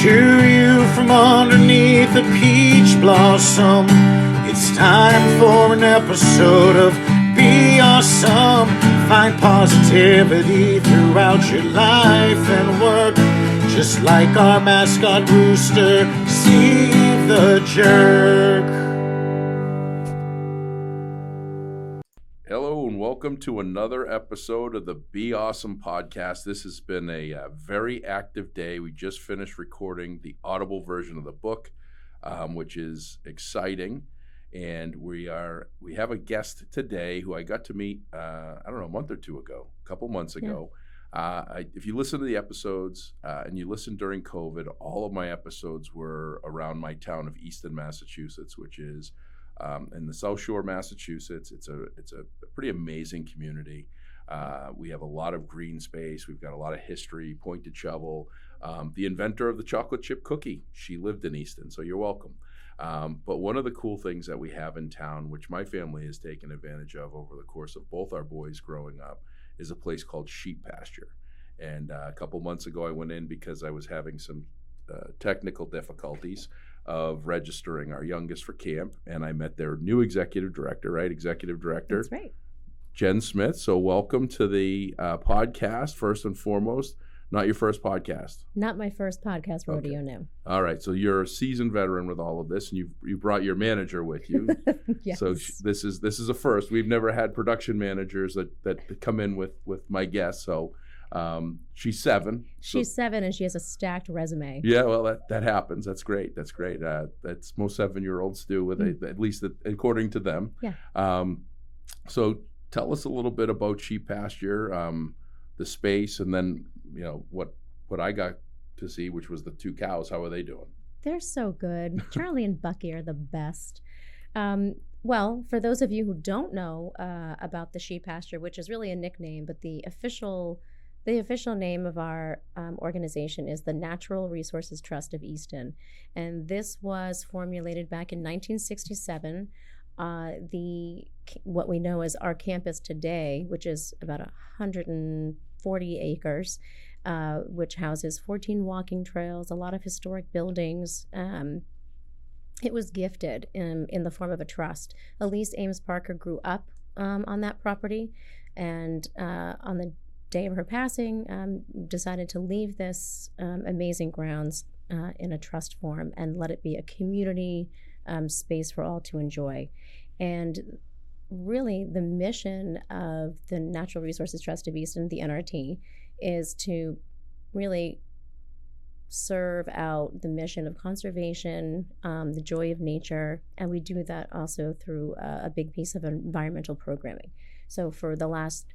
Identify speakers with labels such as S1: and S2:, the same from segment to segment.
S1: to you from underneath a peach blossom. It's time for an episode of Be Awesome. Find positivity throughout your life and work, just like our mascot rooster, Steve the Jerk.
S2: Hello and welcome to another episode of the Be Awesome podcast. This has been a very active day. We just finished recording the audible version of the book, which is exciting. And we have a guest today who I got to meet, a month or two ago, a couple months ago. If you listen to the episodes and you listen during COVID, all of my episodes were around my town of Easton, Massachusetts, which is in the South Shore, Massachusetts. It's a pretty amazing community. We have a lot of green space. We've got a lot of history, pointed shovel. The inventor of the chocolate chip cookie, she lived in Easton, so you're welcome. But one of the cool things that we have in town, which my family has taken advantage of over the course of both our boys growing up, is a place called Sheep Pasture. And a couple months ago, I went in because I was having some technical difficulties of registering our youngest for camp, and I met their new executive director,
S3: That's right.
S2: Jenn Smith. So welcome to the podcast, first and foremost. Not your first podcast.
S3: Not my first podcast rodeo,
S2: Okay.
S3: no.
S2: All right, so you're a seasoned veteran with all of this, and you brought your manager with you.
S3: Yes.
S2: So this is a first. We've never had production managers that come in with my guests. So she's 7.
S3: She's 7 and she has a stacked resume.
S2: Yeah, well, that happens. That's great. That's most 7-year-olds do, with at least according to them.
S3: Yeah.
S2: So tell us a little bit about Sheep Pasture, the space, and then what I got to see, which was the 2 cows. How are they doing?
S3: They're so good. Charlie and Bucky are the best. Well, for those of you who don't know about the Sheep Pasture, which is really a nickname, but the official name of our organization is the Natural Resources Trust of Easton. And this was formulated back in 1967. What we know as our campus today, which is about 140 acres, which houses 14 walking trails, a lot of historic buildings. It was gifted in the form of a trust. Elise Ames Parker grew up on that property, and on the day of her passing, decided to leave this amazing grounds in a trust form and let it be a community space for all to enjoy. And really, the mission of the Natural Resources Trust of Easton, the NRT, is to really serve out the mission of conservation, the joy of nature, and we do that also through a big piece of environmental programming. So for the last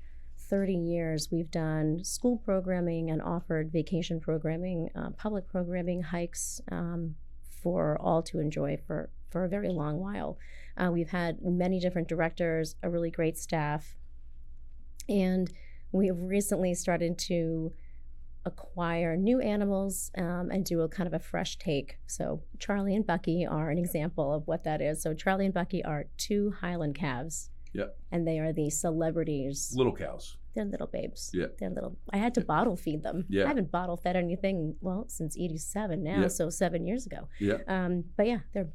S3: 30 years, we've done school programming and offered vacation programming, public programming, hikes for all to enjoy for a very long while. We've had many different directors, a really great staff, and we've recently started to acquire new animals and do a kind of a fresh take. So Charlie and Bucky are an example of what that is. So Charlie and Bucky are 2 Highland calves.
S2: Yep.
S3: And they are the celebrities.
S2: Little cows.
S3: They're little babes.
S2: Yeah.
S3: They're little. I had to bottle feed them.
S2: Yeah.
S3: I haven't bottle fed anything, since 87 now,
S2: Yeah.
S3: so 7 years ago.
S2: Yeah.
S3: But yeah, they're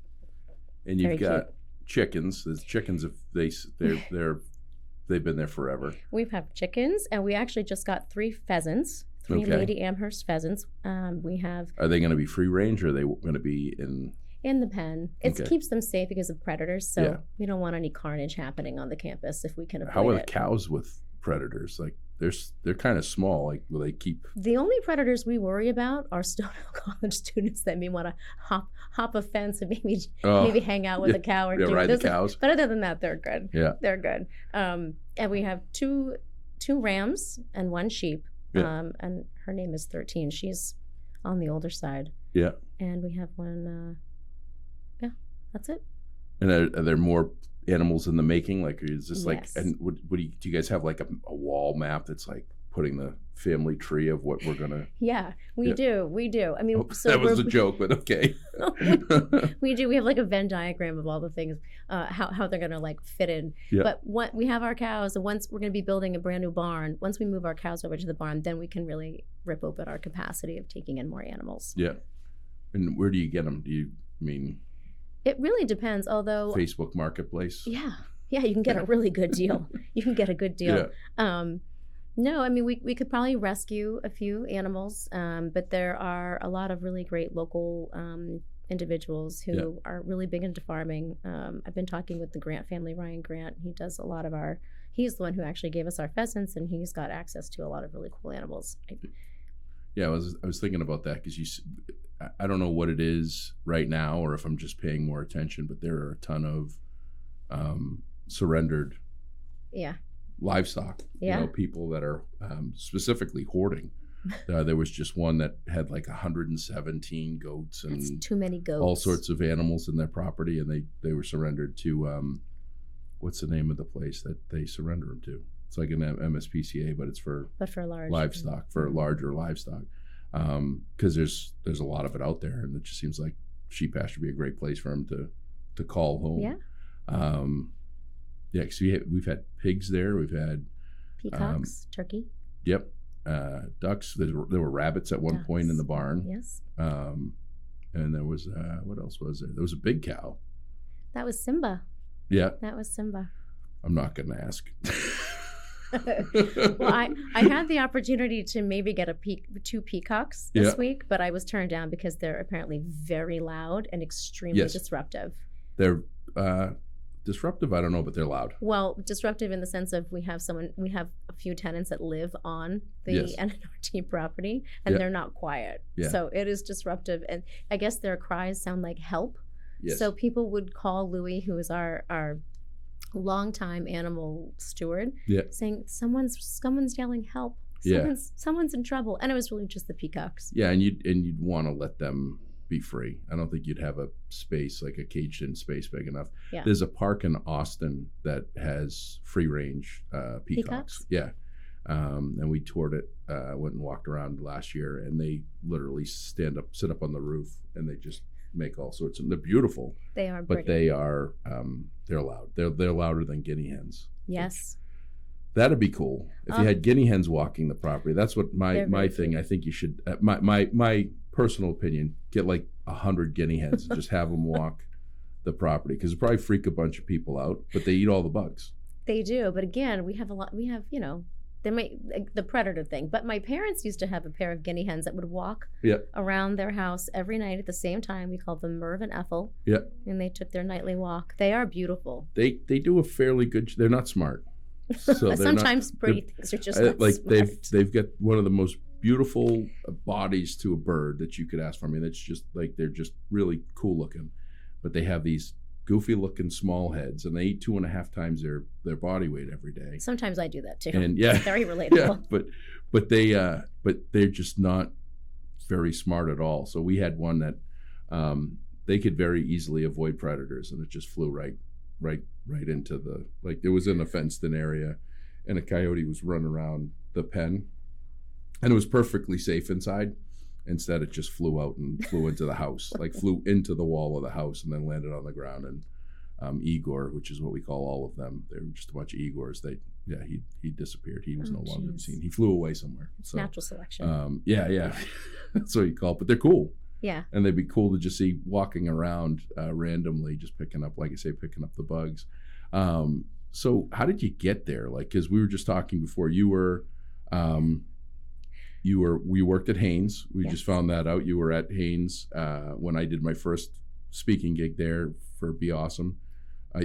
S2: And you've
S3: very
S2: got
S3: cute.
S2: chickens. There's chickens. They've been there forever.
S3: We have chickens, and we actually just got 3 pheasants, 3
S2: Okay.
S3: Lady Amherst pheasants. We have
S2: Are they going to be free range, or are they going to be in?
S3: in the pen. It
S2: Okay.
S3: keeps them safe because of predators, so
S2: Yeah.
S3: we don't want any carnage happening on the campus if we can avoid
S2: How are the
S3: it.
S2: cows with predators? Like they're kind of small. Like, will they keep?
S3: The only predators we worry about are Stonehill College students that may want to hop a fence and maybe hang out with a cow or do
S2: ride the
S3: this.
S2: cows.
S3: But other than that, they're good.
S2: Yeah.
S3: They're good. And we have two rams and 1 sheep.
S2: Yeah.
S3: And her name is 13. She's on the older side.
S2: Yeah.
S3: And we have 1. That's it.
S2: And are there more animals in the making? Like, is this like?
S3: Yes.
S2: And what do you guys have, like a wall map that's like putting the family tree of what we're gonna?
S3: Yeah, we
S2: Yeah.
S3: do. We do. I mean,
S2: Oh, that was a joke, but okay.
S3: we do. We have like a Venn diagram of all the things, how they're gonna like fit in.
S2: Yeah.
S3: But we have our cows, and once we're gonna be building a brand new barn, once we move our cows over to the barn, then we can really rip open our capacity of taking in more animals.
S2: Yeah. And where do you get them? Do you mean
S3: It really depends, although
S2: Facebook Marketplace?
S3: yeah, you can get a really good deal. You can get a good deal. No, I mean, we could probably rescue a few animals, but there are a lot of really great local individuals who are really big into farming. I've been talking with the Grant family, Ryan Grant. He does a lot of he's the one who actually gave us our pheasants, and he's got access to a lot of really cool animals.
S2: Yeah, I was thinking about that because I don't know what it is right now or if I'm just paying more attention, but there are a ton of surrendered livestock.
S3: Yeah.
S2: You know, people that are specifically hoarding. There was just one that had like 117 goats and
S3: That's too many goats.
S2: All sorts of animals in their property, and they were surrendered to what's the name of the place that they surrender them to? It's like an MSPCA, but it's for
S3: large
S2: livestock, for larger livestock. Because there's a lot of it out there, and it just seems like sheep pasture would be a great place for them to call home.
S3: Yeah.
S2: Because we've had pigs there. We've had
S3: peacocks, turkey.
S2: Yep. Ducks. There were rabbits at one point in the barn.
S3: Yes.
S2: And there was what else was there? There was a big cow.
S3: That was Simba.
S2: Yeah.
S3: That was Simba.
S2: I'm not going to ask.
S3: Well, I had the opportunity to maybe get two peacocks this week, but I was turned down because they're apparently very loud and extremely disruptive.
S2: They're disruptive, I don't know, but they're loud.
S3: Well, disruptive in the sense of we have a few tenants that live on the NNRT property, and they're not quiet. Yeah. So it is disruptive, and I guess their cries sound like help. Yes. So people would call Louis, who is our longtime animal steward, saying someone's yelling help. Someone's in trouble, and it was really just the peacocks.
S2: Yeah, and you'd want to let them be free. I don't think you'd have a space like a caged-in space big enough. Yeah. There's a park in Austin that has free-range peacocks. Yeah, and we toured it. Went and walked around last year, and they literally sit up on the roof, and they just make all sorts of. They're beautiful.
S3: They are,
S2: but they are they're loud. They're louder than guinea hens.
S3: Yes.
S2: That'd be cool if you had guinea hens walking the property. That's what my thing. I think you should. My personal opinion: get like 100 guinea hens and just have them walk the property, because it probably freak a bunch of people out. But they eat all the bugs.
S3: They do, but again, we have a lot. We have the predator thing. But my parents used to have a pair of guinea hens that would walk around their house every night at the same time. We called them Merv and Ethel. Yeah, and they took their nightly walk. They are beautiful.
S2: They do a fairly good. They're not smart. So
S3: sometimes pretty things are just not
S2: like
S3: smart.
S2: They've got one of the most beautiful bodies to a bird that you could ask for. I mean, it's just like they're just really cool looking, but they have these goofy looking small heads, and they eat 2.5 times their body weight every day.
S3: Sometimes I do that too.
S2: And
S3: very relatable.
S2: Yeah, but they're just not very smart at all. So we had one that they could very easily avoid predators, and it just flew right into it was in a fenced-in area, and a coyote was running around the pen, and it was perfectly safe inside. Instead, it just flew out and flew into the house, flew into the wall of the house, and then landed on the ground. And Igor, which is what we call all of them, they were just a bunch of Igors. He disappeared. He was no longer to be seen. He flew away somewhere.
S3: It's natural selection.
S2: Yeah, that's what you call it. But they're cool.
S3: Yeah.
S2: And they'd be cool to just see walking around randomly, just picking up, like I say, picking up the bugs. So how did you get there? Because we were just talking before, you worked at Haynes. We just found that out. You were at Haynes when I did my first speaking gig there for Be Awesome.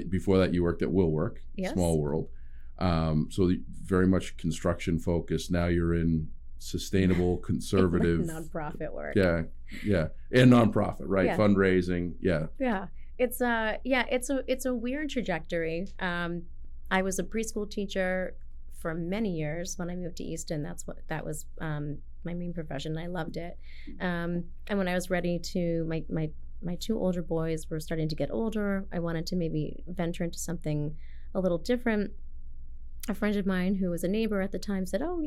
S2: Before that, you worked at Will Work, Small World. So very much construction focused. Now you're in sustainable, conservative
S3: nonprofit work.
S2: Yeah, and nonprofit, right? Yeah. Fundraising,
S3: yeah. It's a weird trajectory. I was a preschool teacher for many years. When I moved to Easton, that was my main profession. I loved it. And when I was ready to, my 2 older boys were starting to get older. I wanted to maybe venture into something a little different. A friend of mine who was a neighbor at the time said, "Oh,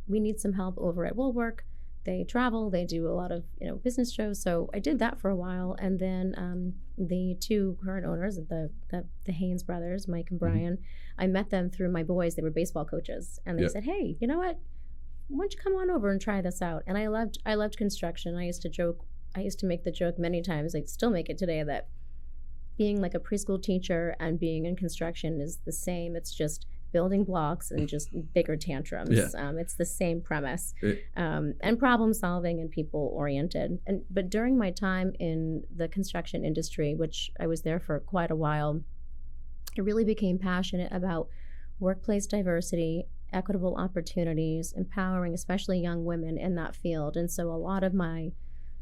S3: we need some help over at Woolwork. They travel, they do a lot of business shows." So I did that for a while, and then the 2 current owners, the Haynes brothers, Mike and Brian, I met them through my boys. They were baseball coaches, and they said, "Hey, you know what? Why don't you come on over and try this out?" And I loved construction. I used to joke I used to make the joke many times, I still make it today, that being like a preschool teacher and being in construction is the same. It's just building blocks and just bigger tantrums.
S2: Yeah.
S3: It's the same premise, and problem solving and people oriented. But during my time in the construction industry, which I was there for quite a while, I really became passionate about workplace diversity, equitable opportunities, empowering especially young women in that field. And so a lot of my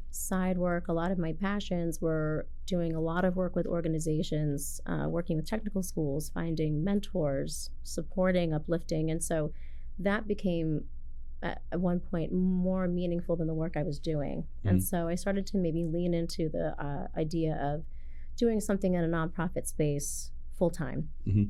S3: side work, a lot of my passions were doing a lot of work with organizations, working with technical schools, finding mentors, supporting, uplifting. And so that became at one point more meaningful than the work I was doing. Mm-hmm. And so I started to maybe lean into the idea of doing something in a nonprofit space full time. Mm-hmm.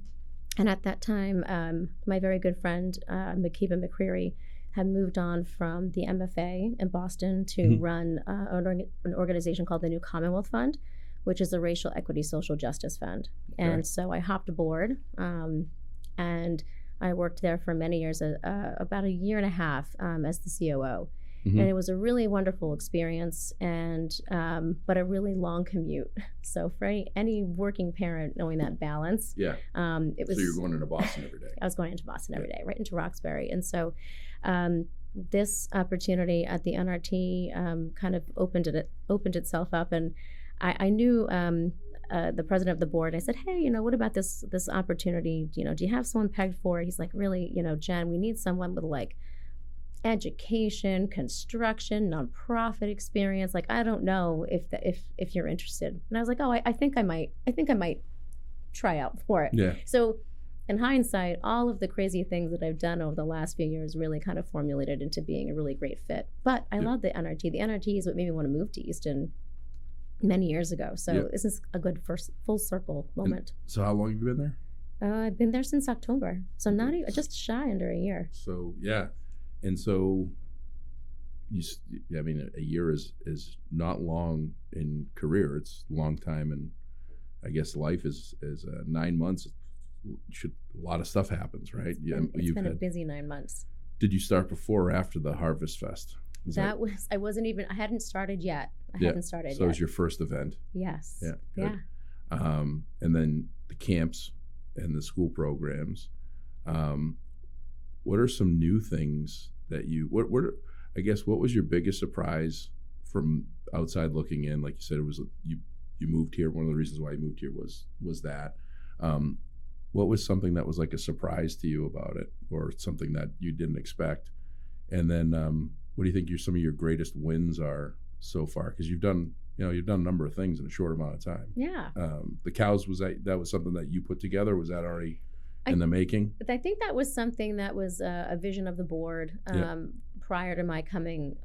S3: And at that time, my very good friend, Makiba McCreary, had moved on from the MFA in Boston to run an organization called the New Commonwealth Fund, which is a racial equity social justice fund. Okay. And so I hopped aboard, and I worked there for many years, about a year and a half as the COO. Mm-hmm. And it was a really wonderful experience, and but a really long commute. So for any working parent, knowing that balance, it was. So
S2: you're going into Boston every day.
S3: I was going into Boston every day, right into Roxbury, and so this opportunity at the NRT kind of opened itself up, and I knew the president of the board. I said, hey, what about this opportunity? Do you have someone pegged for it? He's like, really, Jen, we need someone with like education, construction, nonprofit experience. Like, I don't know if you're interested. And I was like, oh, I think I might try out for it. Yeah. So in hindsight, all of the crazy things that I've done over the last few years really kind of formulated into being a really great fit. But I love the NRT. The NRT is what made me want to move to Easton many years ago. So this is a good first full circle moment.
S2: And so how long have you been there?
S3: I've been there since October. So not even, just shy under a year.
S2: So, yeah. And so, a year is not long in career. It's a long time, and I guess life is 9 months. A lot of stuff happens, right?
S3: It's been a busy 9 months.
S2: Did you start before or after the Harvest Fest?
S3: I hadn't started yet. So it
S2: was your first event?
S3: Yes.
S2: Yeah. Good. Yeah. And then the camps and the school programs. What are some new things that what was your biggest surprise from outside looking in? Like you said, it was you moved here. One of the reasons why you moved here was that. What was something that was like a surprise to you about it, or something that you didn't expect? And then what do you think some of your greatest wins are so far? Because you've done a number of things in a short amount of time.
S3: Yeah.
S2: The cows, that was something that you put together? Was that already in the making?
S3: But I think that was something that was a vision of the board prior to my coming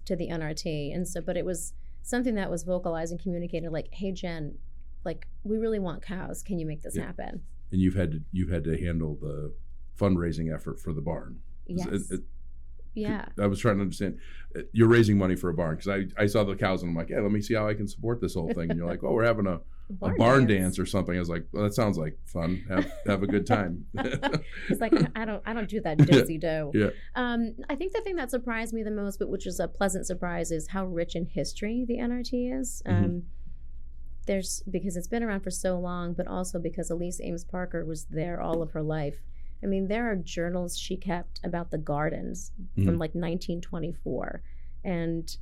S3: to the NRT. And so, but it was something that was vocalized and communicated, like, hey, Jen, like, we really want cows. Can you make this happen? And
S2: you've had to handle the fundraising effort for the barn.
S3: Yes.
S2: I was trying to understand. You're raising money for a barn, because I saw the cows and I'm like, yeah, let me see how I can support this whole thing. And you're like, oh, we're having a barn dance or something. I was like, well, that sounds like fun. Have a good time.
S3: It's like, I don't do that dozy do. Yeah. I think the thing that surprised me the most, but which is a pleasant surprise, is how rich in history the NRT is. Because it's been around for so long, but also because Elise Ames Parker was there all of her life. I mean, there are journals she kept about the gardens from like 1924, and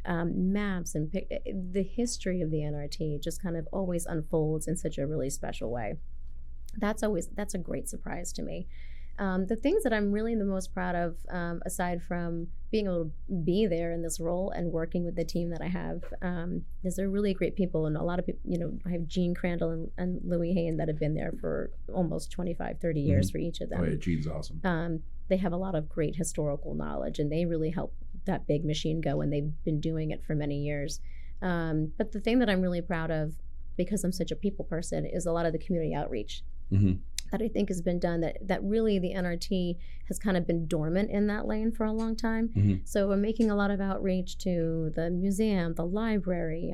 S3: maps and the history of the NRT just kind of always unfolds in such a really special way. That's a great surprise to me. The things that I'm really the most proud of, aside from being able to be there in this role and working with the team that I have, is they're really great people. And a lot of people, I have Jean Crandall and Louis Hain that have been there for almost 25, 30 years for each of them.
S2: Oh, yeah, Jean's awesome.
S3: They have a lot of great historical knowledge, and they really help that big machine go, and they've been doing it for many years. But the thing that I'm really proud of, because I'm such a people person, is a lot of the community outreach. That I think has been done, that really the NRT has kind of been dormant in that lane for a long time. So we're making a lot of outreach to the museum, the library,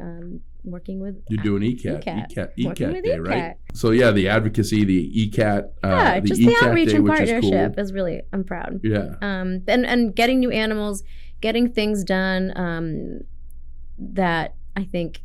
S3: working with...
S2: You're doing ECAT Day, right? So yeah, the advocacy, the ECAT,
S3: just the outreach and partnership is really, I'm proud.
S2: Yeah.
S3: And getting new animals, getting things done that I think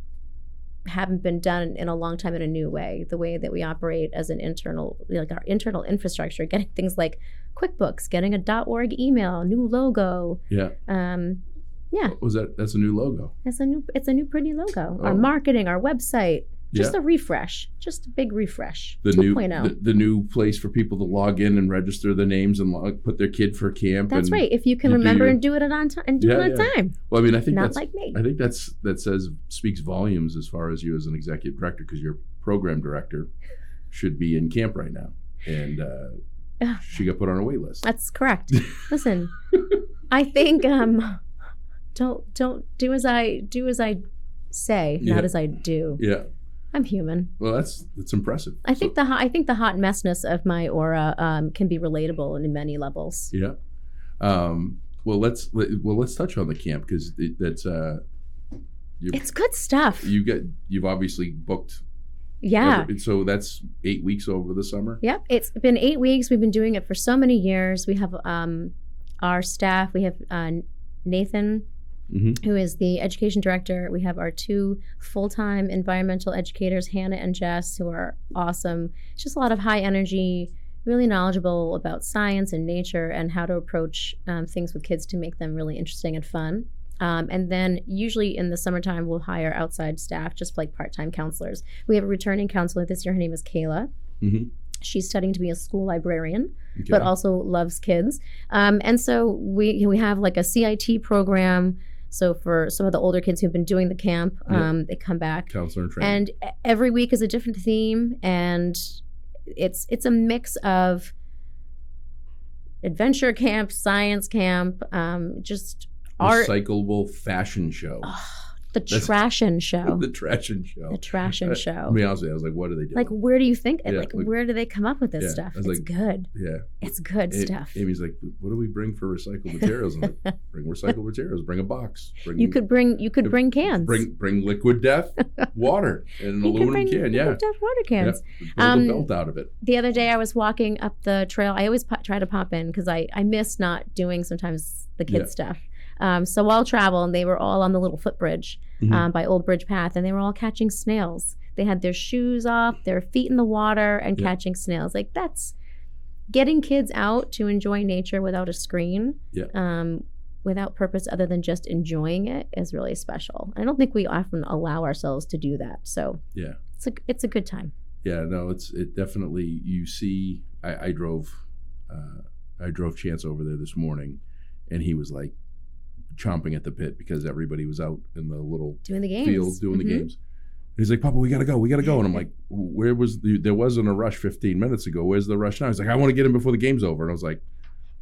S3: haven't been done in a long time in a new way. The way that we operate as an internal, like our internal infrastructure, getting things like QuickBooks, getting a .org email, new logo.
S2: Yeah.
S3: Yeah.
S2: What was that? That's a new logo.
S3: It's a new pretty logo.
S2: Oh.
S3: Our marketing, our website, just
S2: Yeah.
S3: a refresh, just a big refresh.
S2: The
S3: 2.0.
S2: the new place for people to log in and register their names and put their kid for camp.
S3: That's
S2: and
S3: right. If you can remember and do it on time, and do it on time.
S2: Well, I mean, I think
S3: Not
S2: that's
S3: like me.
S2: I think that speaks volumes as far as you as an executive director, because your program director should be in camp right now, and she got put on a wait list.
S3: That's correct. Listen, I think don't do as I say, not as I do.
S2: Yeah.
S3: I'm human.
S2: Well, that's impressive.
S3: I think the hot messness of my aura can be relatable in many levels.
S2: Yeah. Well, let's touch on the camp, because that's
S3: it's good stuff.
S2: You've obviously booked.
S3: Yeah.
S2: So that's 8 weeks over the summer.
S3: Yep. It's been 8 weeks. We've been doing it for so many years. We have our staff. We have Nathan, who is the education director. We have our 2 full-time environmental educators, Hannah and Jess, who are awesome. It's just a lot of high energy, really knowledgeable about science and nature and how to approach things with kids to make them really interesting and fun. And then usually in the summertime, we'll hire outside staff, just like part-time counselors. We have a returning counselor this year. Her name is Kayla. She's studying to be a school librarian, but also loves kids. And so we have like a CIT program. So for some of the older kids who've been doing the camp, they come back.
S2: Counselor and training.
S3: And every week is a different theme. And it's a mix of adventure camp, science camp, just art.
S2: Recyclable fashion show.
S3: The Trashin' Show.
S2: The Trashin' Show.
S3: The Trashin' Show.
S2: I mean, honestly, I was like, what are they doing?
S3: Like, where do you think?
S2: Yeah,
S3: like, where do they come up with this stuff? It's
S2: like,
S3: good.
S2: Yeah.
S3: It's good stuff.
S2: Amy's like, what do we bring for recycled materials? I'm like, bring recycled materials. Bring a box.
S3: You could bring cans.
S2: Bring liquid death water in an aluminum can. Yeah.
S3: Liquid death water cans.
S2: Build a belt out of it.
S3: The other day I was walking up the trail. I always try to pop in because I miss not doing sometimes the kids stuff. So I'll travel, and they were all on the little footbridge by Old Bridge Path, and they were all catching snails. They had their shoes off, their feet in the water, and catching snails. Like, that's getting kids out to enjoy nature without a screen, without purpose other than just enjoying it, is really special. I don't think we often allow ourselves to do that. So it's a good time.
S2: Yeah, no, it definitely, you see, I drove Chance over there this morning, and he was like chomping at the bit because everybody was out in the little
S3: doing the games.
S2: Field doing the games. And he's like, Papa, we gotta go. And I'm like, there wasn't a rush 15 minutes ago. Where's the rush now? He's like, I want to get in before the game's over. And I was like,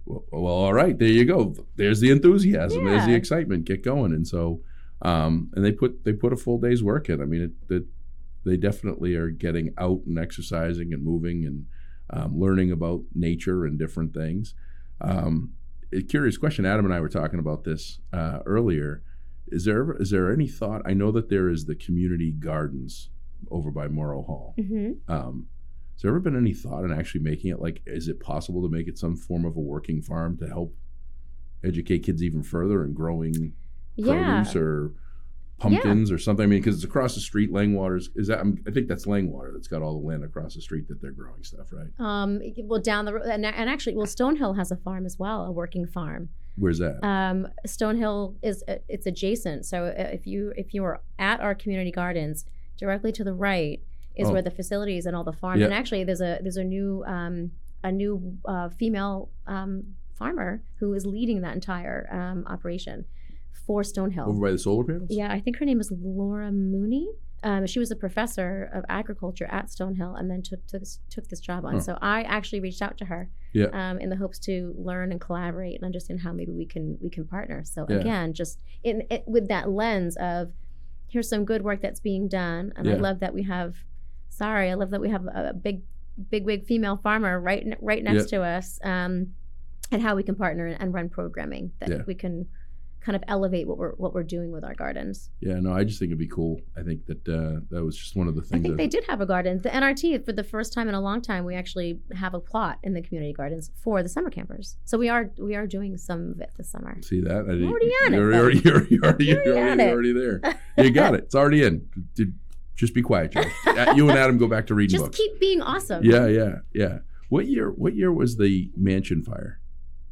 S2: well, all right, there you go. There's the enthusiasm. There's the excitement. Get going. And so, and they put a full day's work in. I mean, they definitely are getting out and exercising and moving and learning about nature and different things. A curious question. Adam and I were talking about this earlier. Is there any thought? I know that there is the community gardens over by Morrow Hall. Has there ever been any thought in actually making it, like, is it possible to make it some form of a working farm to help educate kids even further in growing produce or pumpkins or something? I mean, because it's across the street. Langwater's I think that's Langwater that's got all the land across the street that they're growing stuff, right?
S3: Well, down the road, and actually, Stonehill has a farm as well, a working farm.
S2: Where's that?
S3: Stonehill it's adjacent. So if you are at our community gardens, directly to the right is where the facilities and all the farms. And actually, there's a new female farmer who is leading that entire operation for Stonehill.
S2: Over by the solar panels?
S3: Yeah, I think her name is Laura Mooney. She was a professor of agriculture at Stonehill and then took this job on. So I actually reached out to her in the hopes to learn and collaborate and understand how maybe we can partner. So again, just with that lens of, here's some good work that's being done, and I love that we have a big wig female farmer right next to us, and how we can partner and run programming that we can kind of elevate what we're doing with our gardens.
S2: Yeah, no, I just think it'd be cool. I think that that was just one of the
S3: I
S2: things.
S3: think they did have a garden. The NRT, for the first time in a long time, we actually have a plot in the community gardens for the summer campers. So we are doing some of it this summer.
S2: See that?
S3: I'm already on it.
S2: You're already there. You got it. It's already in. Just be quiet, Joe. You and Adam go back to reading
S3: Just
S2: books.
S3: keep being awesome.
S2: Yeah. What year was the mansion fire?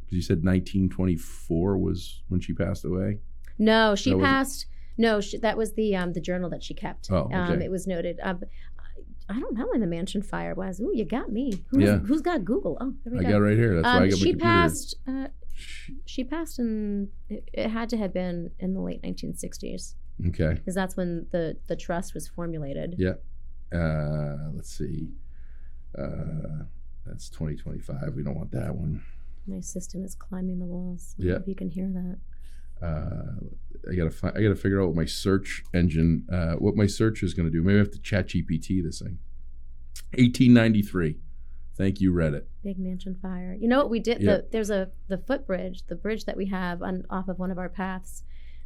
S2: Because you said 1924 was when she passed away.
S3: No, she passed. No, that was the journal that she kept.
S2: Oh, okay.
S3: It was noted. I don't know when the mansion fire was. Ooh, you got me. Who's got Google? Oh, there we go.
S2: I got it right here. That's why I got my
S3: she
S2: computer.
S3: passed. She passed in. It had to have been in the late 1960s.
S2: Okay.
S3: Because that's when the trust was formulated.
S2: Yeah. Let's see. That's 2025. We don't want that one.
S3: My assistant is climbing the walls.
S2: Yeah.
S3: If you can hear that.
S2: I gotta figure out what my search engine, what my search is gonna do. Maybe I have to chat GPT this thing. 1893. Thank you, Reddit.
S3: Big mansion fire. You know what we did?
S2: Yeah.
S3: There's the footbridge, the bridge that we have off of one of our paths,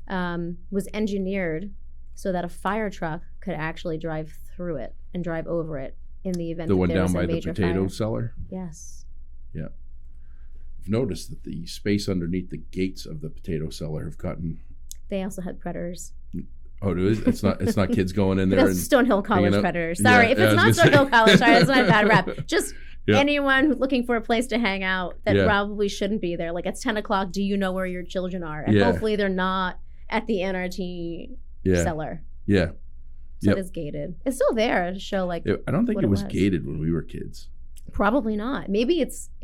S3: was engineered so that a fire truck could actually drive through it and drive over it in the event
S2: The
S3: that
S2: one
S3: there
S2: down
S3: was a
S2: by the
S3: major
S2: potato
S3: fire.
S2: cellar.
S3: Yes.
S2: Yeah. I've noticed that the space underneath the gates of the potato cellar have gotten.
S3: They also had predators.
S2: Oh, it's not kids going in there.
S3: That's Stonehill College
S2: out.
S3: predators. Sorry,
S2: Yeah,
S3: if it's
S2: I
S3: not
S2: was gonna
S3: Stonehill
S2: say.
S3: College, sorry, that's not a bad rap. Just
S2: Yeah.
S3: anyone who's looking for a place to hang out that
S2: Yeah.
S3: probably shouldn't be there. Like it's 10 o'clock. Do you know where your children are? And
S2: Yeah.
S3: hopefully they're not at the NRT cellar.
S2: Yeah.
S3: So
S2: Yep.
S3: it is gated. It's still there to show like.
S2: I don't think
S3: what
S2: it
S3: it
S2: was
S3: was.
S2: gated when we were kids.
S3: Probably not. Maybe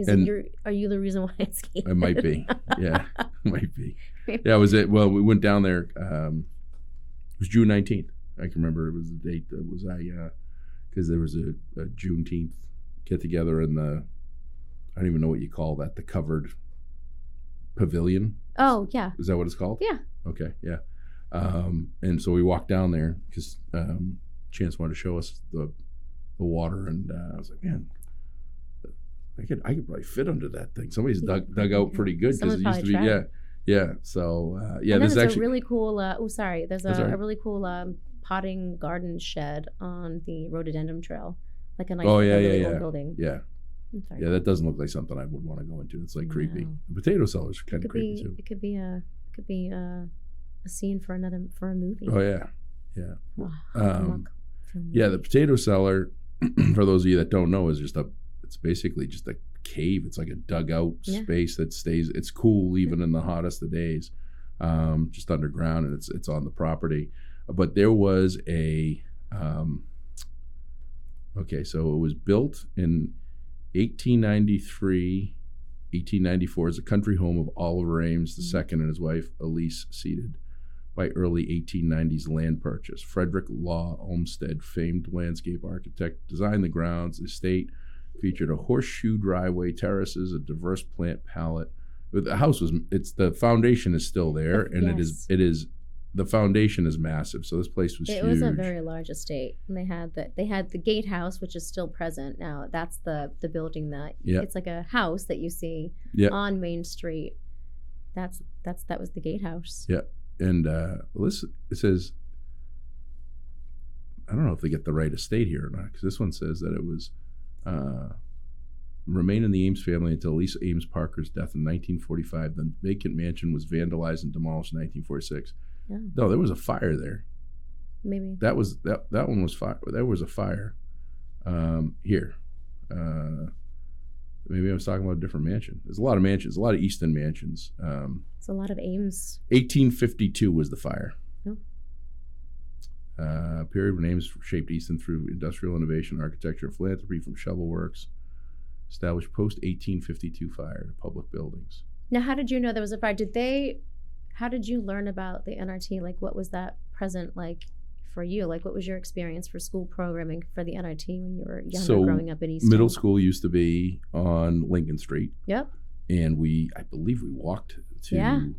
S2: And-
S3: are you the reason why it's gated?
S2: It might be. Yeah, it might be. Yeah, well, we went down there. It was June 19th. I can remember it was the date that was because there was a Juneteenth get together in the, I don't even know what you call that, the covered pavilion.
S3: Oh, yeah.
S2: Is that what it's called?
S3: Yeah.
S2: Okay, yeah. And so we walked down there because Chance wanted to show us the water, and I was like, man, I could probably fit under that thing. Somebody's dug out pretty good because it used to be yeah. So yeah,
S3: And then
S2: there's
S3: there's
S2: actually
S3: a really cool. There's
S2: That's all right.
S3: a really cool potting garden shed on the rhododendron trail, like a nice
S2: Oh, yeah,
S3: really
S2: yeah,
S3: old
S2: yeah.
S3: building.
S2: yeah.
S3: I'm sorry.
S2: Yeah, that doesn't look like something I would want to go into. It's like creepy.
S3: No.
S2: The potato sellers are kind
S3: It
S2: of creepy too.
S3: could be a scene for a movie.
S2: Oh yeah, yeah.
S3: Wow,
S2: Um,
S3: for a movie.
S2: Yeah, the potato cellar, for those of you that don't know, is it's basically just a cave. It's like a dugout space that stays. It's cool even in the hottest of days, just underground, and it's on the property. But there was a, okay, so it was built in 1893, 1894 as a country home of Oliver Ames II and his wife Elise Seated. By early 1890s land purchase. Frederick Law Olmsted, famed landscape architect, designed the grounds. The estate featured a horseshoe driveway, terraces, a diverse plant palette. The house the foundation is still there, and
S3: Yes.
S2: the foundation is massive. So this place was huge.
S3: It was a very large estate, and they had the gatehouse, which is still present now. That's the building that it's like a house that you see on Main Street. That was the gatehouse.
S2: Yeah. And it says, I don't know if they get the right estate here or not, because this one says that it was remained in the Ames family until Lisa Ames Parker's death in 1945. The vacant mansion was vandalized and demolished in 1946.
S3: Yeah.
S2: No, there was a fire there.
S3: Maybe
S2: That one was fire. There was a fire here. Maybe I was talking about a different mansion. There's a lot of mansions, a lot of Easton mansions.
S3: it's a lot of Ames.
S2: 1852 was the fire.
S3: Oh.
S2: Period when Ames shaped Easton through industrial innovation, architecture, and philanthropy from shovel works. Established post-1852 fire to public buildings.
S3: Now, how did you know there was a fire? How did you learn about the NRT? Like, what was that present like for you? Like, what was your experience for school programming for the NRT when you were younger, growing up in Easton?
S2: Middle school used to be on Lincoln Street.
S3: Yep.
S2: And I believe we walked to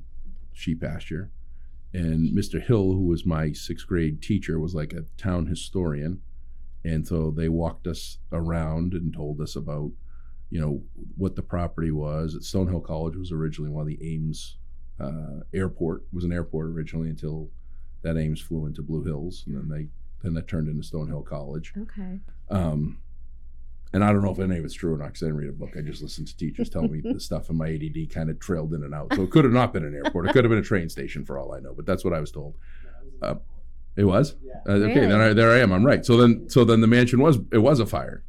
S2: sheep pasture. And Mr. Hill, who was my 6th grade teacher, was like a town historian. And so they walked us around and told us about, what the property was. Stonehill College was originally one of the Ames airport. It was an airport originally until that Ames flew into Blue Hills, and then that turned into Stonehill College.
S3: Okay.
S2: And I don't know if any of it's true or not because I didn't read a book. I just listened to teachers tell me the stuff, and my ADD kind of trailed in and out. So it could have not been an airport. It could have been a train station for all I know, but that's what I was told. It was?
S3: Yeah.
S2: Okay,
S3: Really?
S2: there I am. I'm right. So then the mansion was a fire.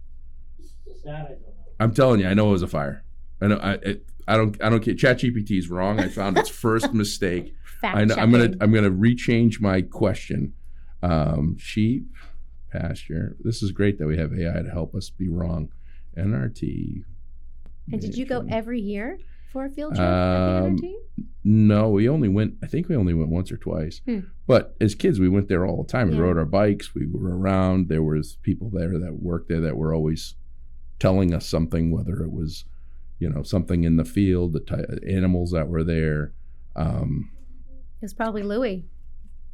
S1: That I don't know.
S2: I'm telling you, I know it was a fire. I know. I don't care. ChatGPT is wrong. I found its first mistake. I'm gonna rechange my question. Sheep, pasture. This is great that we have AI to help us be wrong. NRT.
S3: And did you go every year for a field trip at the NRT?
S2: No, we only went once or twice. But as kids, we went there all the time. We rode our bikes. We were around. There was people there that worked there that were always telling us something, whether it was, something in the field, the animals that were there.
S3: It was probably Louis.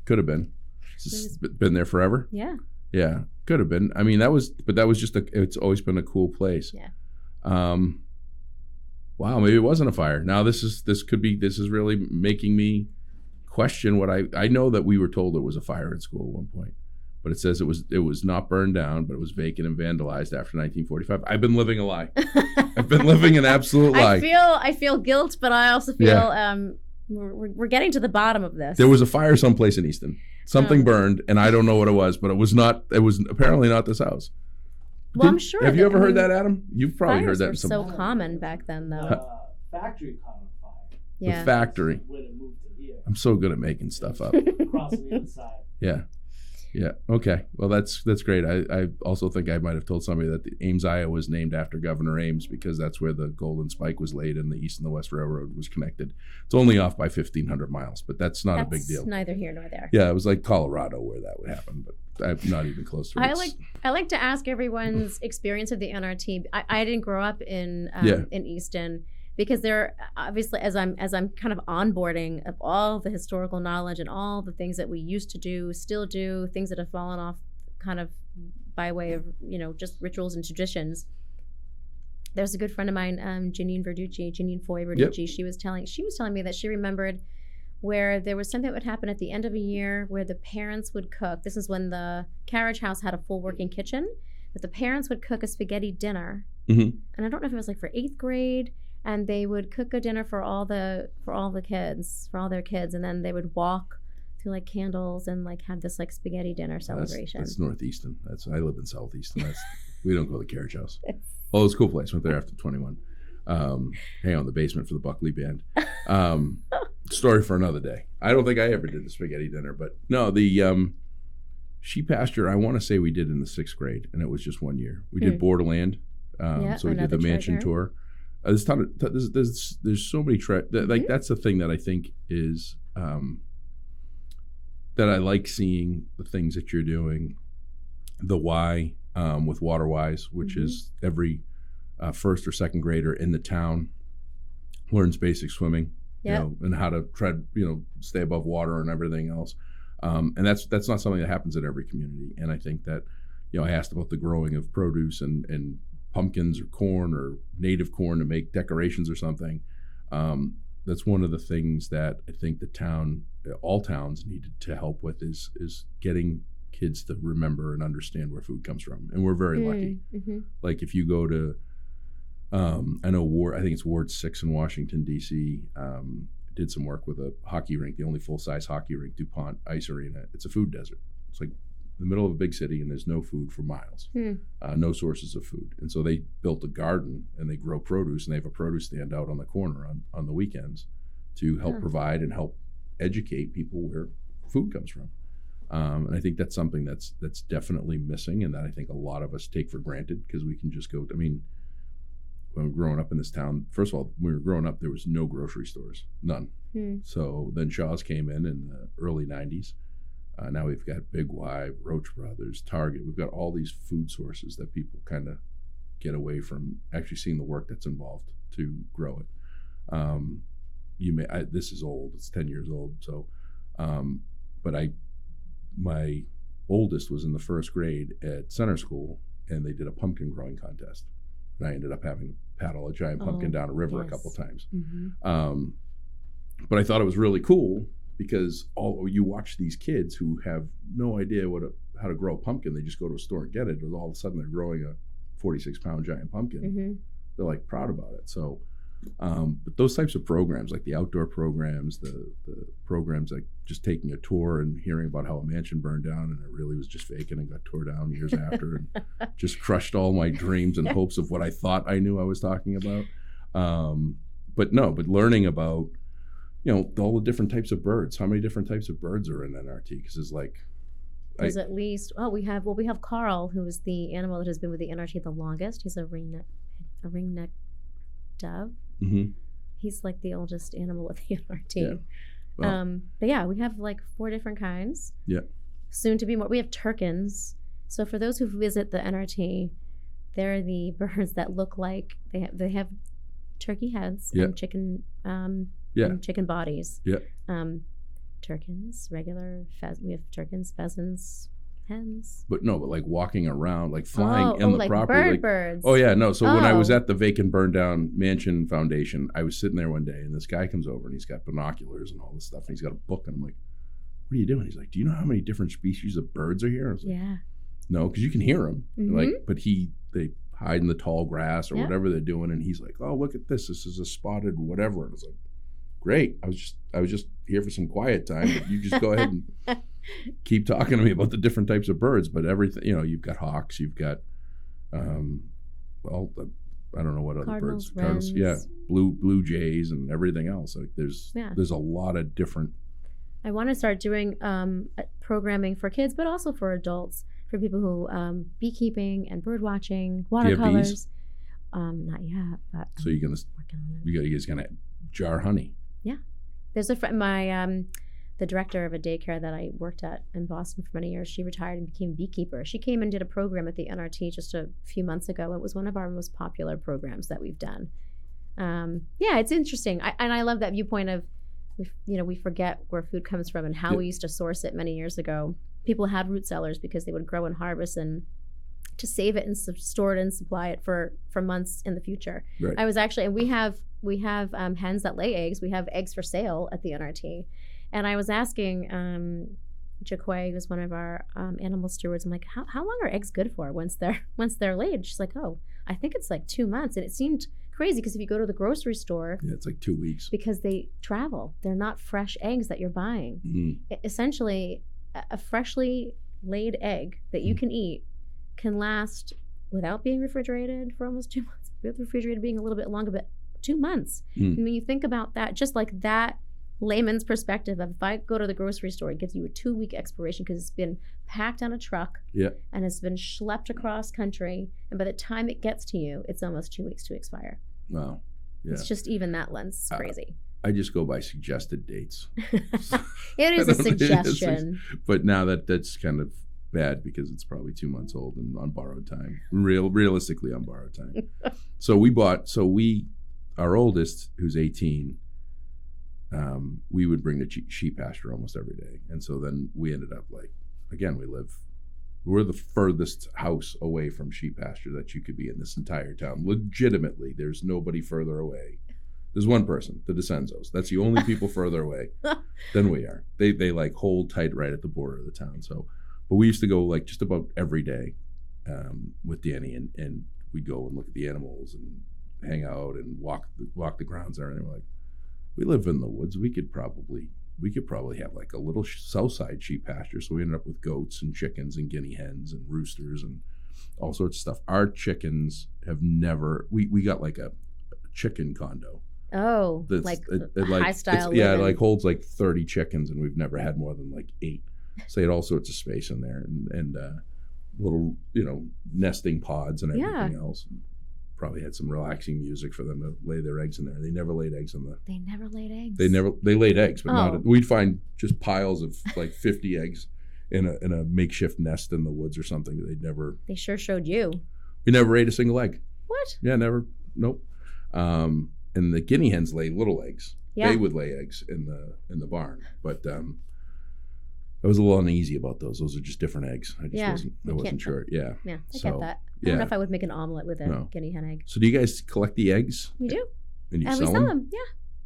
S2: Could have been. It's been there forever.
S3: Yeah.
S2: Yeah, could have been. I mean, that was just it's always been a cool place.
S3: Yeah.
S2: Wow, maybe it wasn't a fire. Now this is really making me question what I know that we were told it was a fire in school at one point, but it says it was not burned down, but it was vacant and vandalized after 1945. I've been living a lie. I've been living an absolute lie.
S3: I feel guilt, but I also feel we're getting to the bottom of this.
S2: There was a fire someplace in Easton. Something burned, and I don't know what it was, but it was apparently not this house.
S3: Well, I'm sure.
S2: Have you ever heard that, Adam? You've probably heard that.
S3: Fires were so common back then, though.
S1: Factory caught on fire.
S3: Yeah.
S2: The factory.
S1: When it moved to here.
S2: I'm so good at making stuff up.
S1: Across the other side.
S2: Yeah. Yeah. Okay. Well, that's great. I also think I might have told somebody that the Ames, Iowa was named after Governor Ames because that's where the Golden Spike was laid and the East and the West Railroad was connected. It's only off by 1,500 miles, but that's not a big deal.
S3: Neither here nor there.
S2: Yeah, it was like Colorado where that would happen, but I'm not even close to it.
S3: I like to ask everyone's experience of the NRT. I didn't grow up in Easton. Because there, obviously, as I'm kind of onboarding of all the historical knowledge and all the things that we used to do, still do, things that have fallen off, kind of by way of just rituals and traditions. There's a good friend of mine, Janine Foy Verducci. Yep. She was telling me that she remembered where there was something that would happen at the end of a year where the parents would cook. This is when the carriage house had a full working kitchen. But the parents would cook a spaghetti dinner, and I don't know if it was like for 8th grade. And they would cook a dinner for all their kids, and then they would walk through like candles and like have this like spaghetti dinner celebration.
S2: That's Northeastern. I live in Southeastern. We don't go to the carriage house. Oh, it's a cool place. Went there after 21. Hang out in the basement for the Buckley band. Story for another day. I don't think I ever did the spaghetti dinner, but no, the sheep pasture. I want to say we did in the 6th grade, and it was just 1 year. We did Borderland, so we did the mansion tour. There's so many like that's the thing that I think is that I like seeing the things that you're doing, the why with Waterwise, which is every 1st or 2nd grader in the town learns basic swimming, and how to try to stay above water and everything else, and that's not something that happens in every community. And I think that I asked about the growing of produce and pumpkins or corn or native corn to make decorations or something. That's one of the things that I think all towns needed to help with is getting kids to remember and understand where food comes from. And we're very lucky. Like if you go to, I think it's Ward 6 in Washington, D.C., did some work with a hockey rink, the only full-size hockey rink, DuPont Ice Arena. It's a food desert. It's like the middle of a big city, and there's no food for miles, no sources of food. And so they built a garden, and they grow produce, and they have a produce stand out on the corner on the weekends to help provide and help educate people where food comes from. And I think that's something that's definitely missing, and that I think a lot of us take for granted because we can just go. I mean, when we were growing up in this town, first of all, when we were growing up, there was no grocery stores, none. So then Shaw's came in the early 90s. Now we've got Big Y, Roach Brothers, Target. We've got all these food sources that people kind of get away from actually seeing the work that's involved to grow it. This is old. It's 10 years old. So, but my oldest was in the 1st grade at center school, and they did a pumpkin growing contest. And I ended up having to paddle a giant pumpkin down a river a couple times. But I thought it was really cool because you watch these kids who have no idea how to grow a pumpkin. They just go to a store and get it. And all of a sudden they're growing a 46-pound giant pumpkin.
S3: Mm-hmm.
S2: They're like proud about it. So, but those types of programs, like the outdoor programs, the programs like just taking a tour and hearing about how a mansion burned down and it really was just vacant and got tore down years after and just crushed all my dreams and hopes of what I thought I knew I was talking about. But learning about, all the different types of birds. How many different types of birds are in NRT? Because it's like,
S3: there's at least, we have Carl, who is the animal that has been with the NRT the longest. He's a ringneck dove.
S2: Mm-hmm.
S3: He's like the oldest animal with the NRT.
S2: Yeah. Well,
S3: but yeah, we have like 4 different kinds.
S2: Yeah.
S3: Soon to be more. We have turkins. So for those who visit the NRT, they're the birds that look like they have turkey heads and chicken and chicken bodies.
S2: Yeah.
S3: Turkins, regular we have turkins, pheasants, hens.
S2: But like walking around, like flying in the
S3: like
S2: property.
S3: Birds.
S2: Oh yeah, no. So when I was at the vacant burned down mansion foundation, I was sitting there one day and this guy comes over and he's got binoculars and all this stuff and he's got a book and I'm like, what are you doing? He's like, do you know how many different species of birds are here? I was like,
S3: yeah.
S2: No, because you can hear them.
S3: Mm-hmm.
S2: Like, but they hide in the tall grass or whatever they're doing, and he's like, oh, look at this. This is a spotted whatever. And I was like, great. I was just here for some quiet time, but you just go ahead and keep talking to me about the different types of birds. But everything, you've got hawks, you've got, I don't know what other birds.
S3: Cardinals,
S2: yeah, blue jays and everything else. Like there's a lot of different.
S3: I want to start doing programming for kids, but also for adults, for people who beekeeping and bird watching, watercolors.
S2: Do you have bees?
S3: Not yet, but
S2: so you're gonna you guys gonna jar honey.
S3: Yeah, there's a friend, the director of a daycare that I worked at in Boston for many years. She retired and became a beekeeper. She came and did a program at the NRT just a few months ago. It was one of our most popular programs that we've done. It's interesting, and I love that viewpoint of, we forget where food comes from and how we used to source it many years ago. People had root cellars because they would grow and harvest and to save it and store it and supply it for months in the future.
S2: Right.
S3: I was actually, and we have hens that lay eggs. We have eggs for sale at the NRT. And I was asking Jaquay, who's one of our animal stewards, I'm like, how long are eggs good for once they're laid? She's like, I think it's like 2 months. And it seemed crazy because if you go to the grocery store,
S2: it's like 2 weeks
S3: because they travel. They're not fresh eggs that you're buying.
S2: Mm-hmm.
S3: Essentially, a freshly laid egg that you can eat can last without being refrigerated for almost 2 months. With refrigerated being a little bit longer, but 2 months.
S2: Mm.
S3: I mean, you think about that, just like that layman's perspective of, if I go to the grocery store, it gives you a 2-week expiration because it's been packed on a truck and it's been schlepped across country, and by the time it gets to you, it's almost 2 weeks to expire.
S2: Wow. Yeah.
S3: It's just even that lens. It's crazy.
S2: I just go by suggested dates.
S3: It is a suggestion.
S2: But now that's kind of bad because it's probably 2 months old and on borrowed time. Realistically on borrowed time. So our oldest, who's 18, we would bring the sheep pasture almost every day. And so then we ended up we're the furthest house away from sheep pasture that you could be in this entire town. Legitimately, there's nobody further away. There's one person, the DeCenzos. That's the only people further away than we are. They like hold tight right at the border of the town. So, but we used to go like just about every day with Danny, and we'd go and look at the animals and hang out and walk the grounds there. And we're like, we live in the woods. We could probably have like a little south side sheep pasture. So we ended up with goats and chickens and guinea hens and roosters and all sorts of stuff. Our chickens have never. We got like a chicken condo.
S3: Oh, like high style.
S2: Yeah, it like holds like 30 chickens, and we've never had more than like 8. So they had all sorts of space in there, and little nesting pods and everything else. Probably had some relaxing music for them to lay their eggs in there. They never laid eggs in the.
S3: They never laid eggs.
S2: They laid eggs, but not. We'd find just piles of like 50 eggs in a makeshift nest in the woods or something. They sure showed you. We never ate a single egg.
S3: What?
S2: Yeah, never. Nope. And the guinea hens lay little eggs.
S3: Yeah.
S2: They would lay eggs in the barn, but I was a little uneasy about those. Those are just different eggs. I just wasn't sure. Yeah.
S3: Yeah, I get that. I don't know if I would make an omelet with a guinea hen egg.
S2: So do you guys collect the eggs?
S3: We do.
S2: And you
S3: we sell them. Yeah.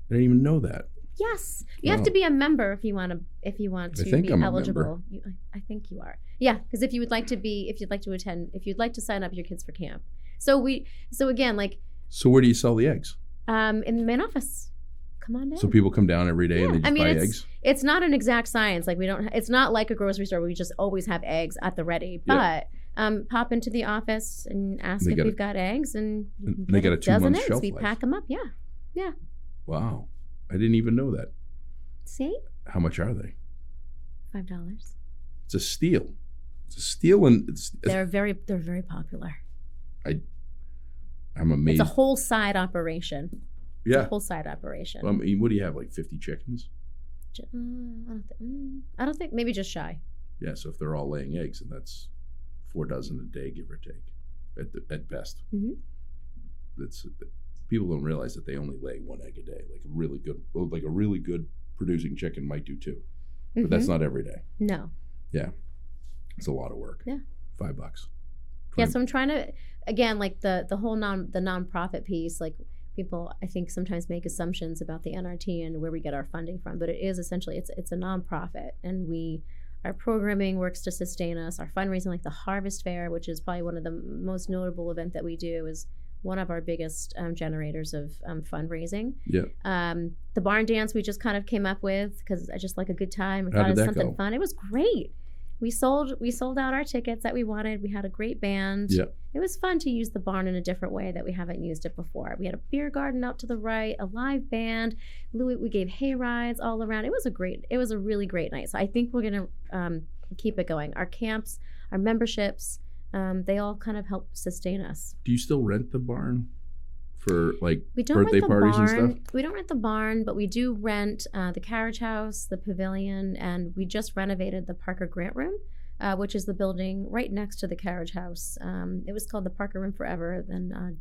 S2: I didn't even know that.
S3: Yes, you have to be a member if you want to. If you want to be eligible, I think you are. Yeah, because if you'd like to attend, if you'd like to sign up your kids for camp. So again, like.
S2: So where do you sell the eggs?
S3: In the main office. Come on down.
S2: So people come down every day and they just buy eggs?
S3: It's not an exact science. Like it's not like a grocery store where we just always have eggs at the ready. But pop into the office and ask if we've got eggs, and
S2: they got a 2-month shelf life.
S3: We pack them up. Yeah.
S2: Wow. I didn't even know that.
S3: See?
S2: How much are they?
S3: $5.
S2: It's a steal. And
S3: they're very popular.
S2: I'm amazed.
S3: It's a whole side operation.
S2: Yeah.
S3: It's a whole side operation.
S2: Well, I mean, what do you have, like 50 chickens?
S3: I don't think, maybe just shy.
S2: Yeah, so if they're all laying eggs, then that's 4 dozen a day, give or take, at best. Mm-hmm. People don't realize that they only lay 1 egg a day. Like a really good producing chicken might do 2, but that's not every day.
S3: No.
S2: Yeah, it's a lot of work.
S3: Yeah.
S2: $5.
S3: Yeah, so I'm trying to, again, like the whole the nonprofit piece. Like people, I think sometimes make assumptions about the NRT and where we get our funding from, but it is essentially it's a nonprofit, and our programming works to sustain us. Our fundraising, like the Harvest Fair, which is probably one of the most notable event that we do, is one of our biggest generators of fundraising.
S2: Yeah.
S3: The barn dance we just kind of came up with because I just like a good time.
S2: How did that
S3: something
S2: go?
S3: Fun. It was great. We sold out our tickets that we wanted. We had a great band.
S2: Yeah.
S3: It was fun to use the barn in a different way that we haven't used it before. We had a beer garden out to the right, a live band. We gave hay rides all around. It was a really great night. So I think we're gonna keep it going. Our camps, our memberships, they all kind of help sustain us.
S2: Do you still rent the barn for like birthday parties and stuff?
S3: We don't rent the barn, but we do rent the carriage house, the pavilion, and we just renovated the Parker Grant Room, which is the building right next to the carriage house. It was called the Parker Room Forever. Then,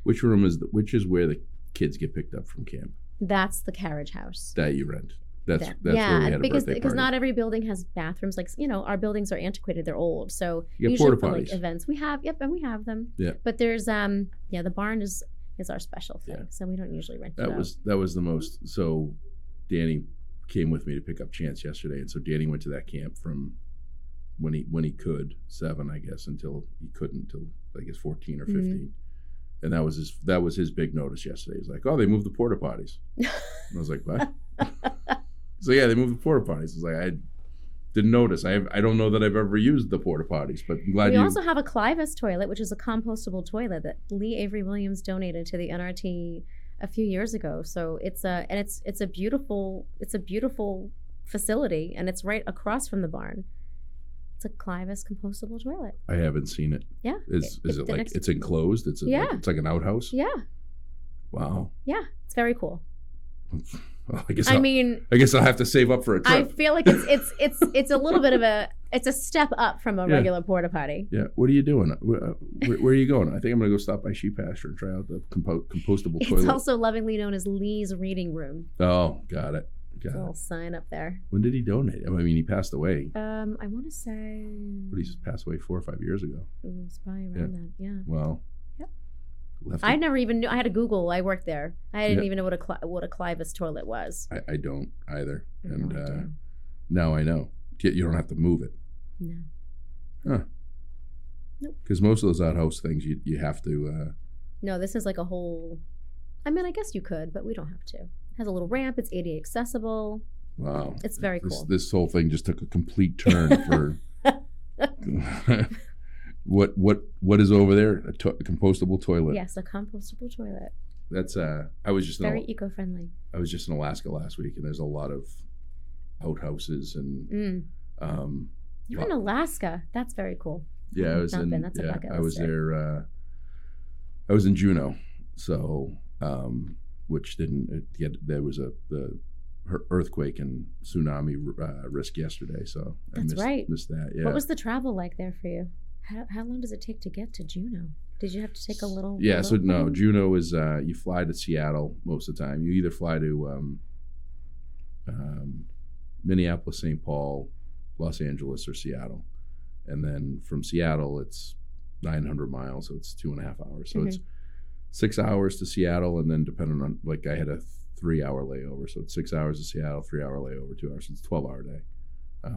S2: which is where the kids get picked up from camp?
S3: That's the carriage house
S2: that you rent. That's where we had a birthday
S3: because
S2: party.
S3: not every building has bathrooms. Like our buildings are antiquated; they're old. So
S2: you get
S3: usually
S2: porta
S3: for
S2: potties.
S3: like events, we have and we have them.
S2: Yeah.
S3: But there's the barn is our special thing,
S2: yeah.
S3: So we don't usually rent
S2: that was the most. So Danny came with me to pick up Chance yesterday, and so Danny went to that camp from when he could 7, I guess, until he couldn't until I guess 14 or 15. Mm-hmm. And that was his big notice yesterday. He's like, "Oh, they moved the porta potties." And I was like, "What?" So yeah, they moved the porta potties. It's like I didn't notice. I don't know that I've ever used the porta potties, but I'm glad
S3: we also have a Clivus toilet, which is a compostable toilet that Lee Avery Williams donated to the NRT a few years ago. So it's a beautiful facility, and it's right across from the barn. It's a Clivus compostable toilet.
S2: I haven't seen it.
S3: Yeah.
S2: Is it like it's enclosed? It's like an outhouse?
S3: Yeah.
S2: Wow.
S3: Yeah, it's very cool.
S2: Well, I guess I'll have to save up for a trip.
S3: I feel like it's a little bit of it's a step up from a regular porta potty.
S2: Yeah. What are you doing? Where are you going? I think I'm going to go stop by sheep pasture and try out the compostable toilet.
S3: It's also lovingly known as Lee's Reading Room.
S2: Oh, got it.
S3: There's a little sign up there.
S2: When did he donate? I mean, he passed away.
S3: I want to say.
S2: What, he just passed away 4 or 5 years ago?
S3: It was probably around that. Yeah.
S2: Well.
S3: I never even knew. I had to Google. I worked there. I didn't even know what a Clivus toilet was.
S2: I don't either. And now I know. You don't have to move it.
S3: No.
S2: Huh.
S3: Nope.
S2: Because most of those outhouse things, you have to.
S3: No, this is like a whole. I mean, I guess you could, but we don't have to. It has a little ramp. It's ADA accessible.
S2: Wow.
S3: It's very cool.
S2: This whole thing just took a complete turn for. What is over there? A compostable toilet.
S3: Yes, a compostable toilet.
S2: That's I was just
S3: very eco-friendly.
S2: I was just in Alaska last week, and there's a lot of outhouses and.
S3: You're in Alaska. That's very cool.
S2: Yeah, I was in.
S3: That's a bucket list.
S2: I was there. I was in Juneau, so which didn't get. There was the earthquake and tsunami risk yesterday, so I missed that. Yeah.
S3: What was the travel like there for you? How long does it take to get to Juneau? Did you have to take a little?
S2: Yeah, so no, Juneau is you fly to Seattle most of the time. You either fly to Minneapolis, St. Paul, Los Angeles, or Seattle, and then from Seattle it's 900 miles, so it's 2.5 hours. So it's 6 hours to Seattle, and then depending on, like, I had a 3-hour layover. So it's 6 hours to Seattle, 3-hour layover, 2 hours. So it's a 12-hour day.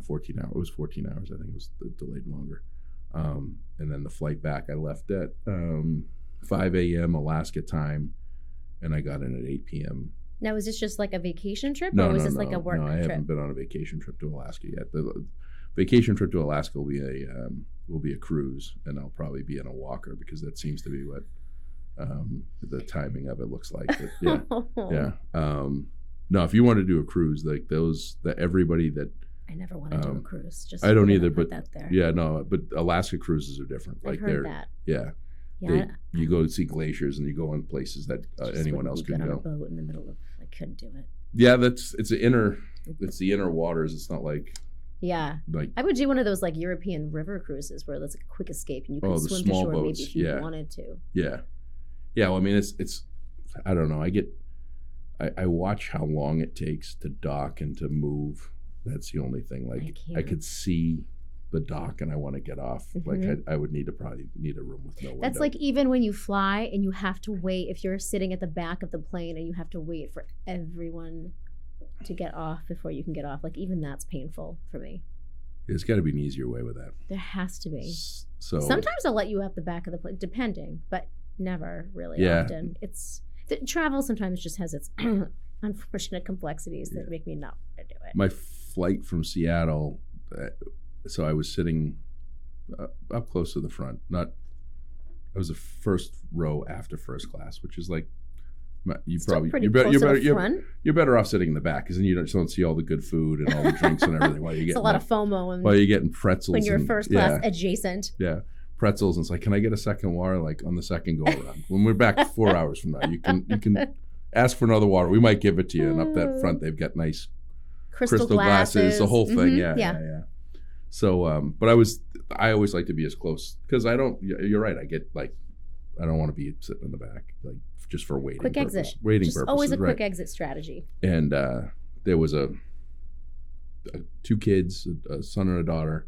S2: 14 hours. It was 14 hours. I think it was delayed longer. And then the flight back, I left at 5 a.m. Alaska time, and I got in at 8 p.m.
S3: Now, is this just like a vacation trip,
S2: No,
S3: or was
S2: no,
S3: this
S2: no,
S3: like a work
S2: no, I
S3: trip?
S2: haven't been on a vacation trip to Alaska yet. The vacation trip to Alaska will be a cruise, and I'll probably be in a walker because that seems to be what the timing of it looks like. But yeah, yeah. No, if you want to do a cruise like those, everybody that
S3: I never want to do a cruise. Just
S2: I don't
S3: gonna
S2: either,
S3: put
S2: but
S3: that there.
S2: yeah, no, but Alaska cruises are different.
S3: I've
S2: Like
S3: heard that.
S2: Yeah.
S3: Yeah,
S2: You go to see glaciers and you go in places that anyone else could
S3: on
S2: go.
S3: a boat in the middle of, I couldn't do it.
S2: Yeah, it's the inner waters. It's not like like
S3: I would do one of those like European river cruises where that's a quick escape and you can
S2: the
S3: swim to
S2: small
S3: shore
S2: boats,
S3: maybe if you
S2: yeah.
S3: wanted to.
S2: Yeah. Well, I mean, it's I don't know. I watch how long it takes to dock and to move. That's the only thing. Like I could see the dock and I want to get off. Like I would probably need a room with no window.
S3: That's like even when you fly and you have to wait, if you're sitting at the back of the plane and you have to wait for everyone to get off before you can get off. Like even that's painful for me.
S2: There's got to be an easier way with that.
S3: There has to be.
S2: So
S3: sometimes I'll let you out the back of the plane, depending, but never really often. Travel sometimes just has its unfortunate complexities that make me not want to do it.
S2: My flight from Seattle, so I was sitting up close to the front. I was the first row after first class, which is like you're better off sitting in the back because then you don't see all the good food and all the drinks and everything while you get
S3: a lot of FOMO
S2: while you're getting pretzels
S3: when you're first class adjacent.
S2: Yeah. Pretzels, and it's like, can I get a second water? Like on the second go around. When we're back 4 hours from now, you can ask for another water. We might give it to you. And up that front, they've got nice crystal glasses, the whole thing. Yeah. So, but I always like to be as close because you're right. I don't want to be sitting in the back, like just for waiting.
S3: Quick exit.
S2: Waiting
S3: just
S2: purposes.
S3: Always a quick
S2: right.
S3: exit strategy.
S2: And there was two kids, a son and a daughter,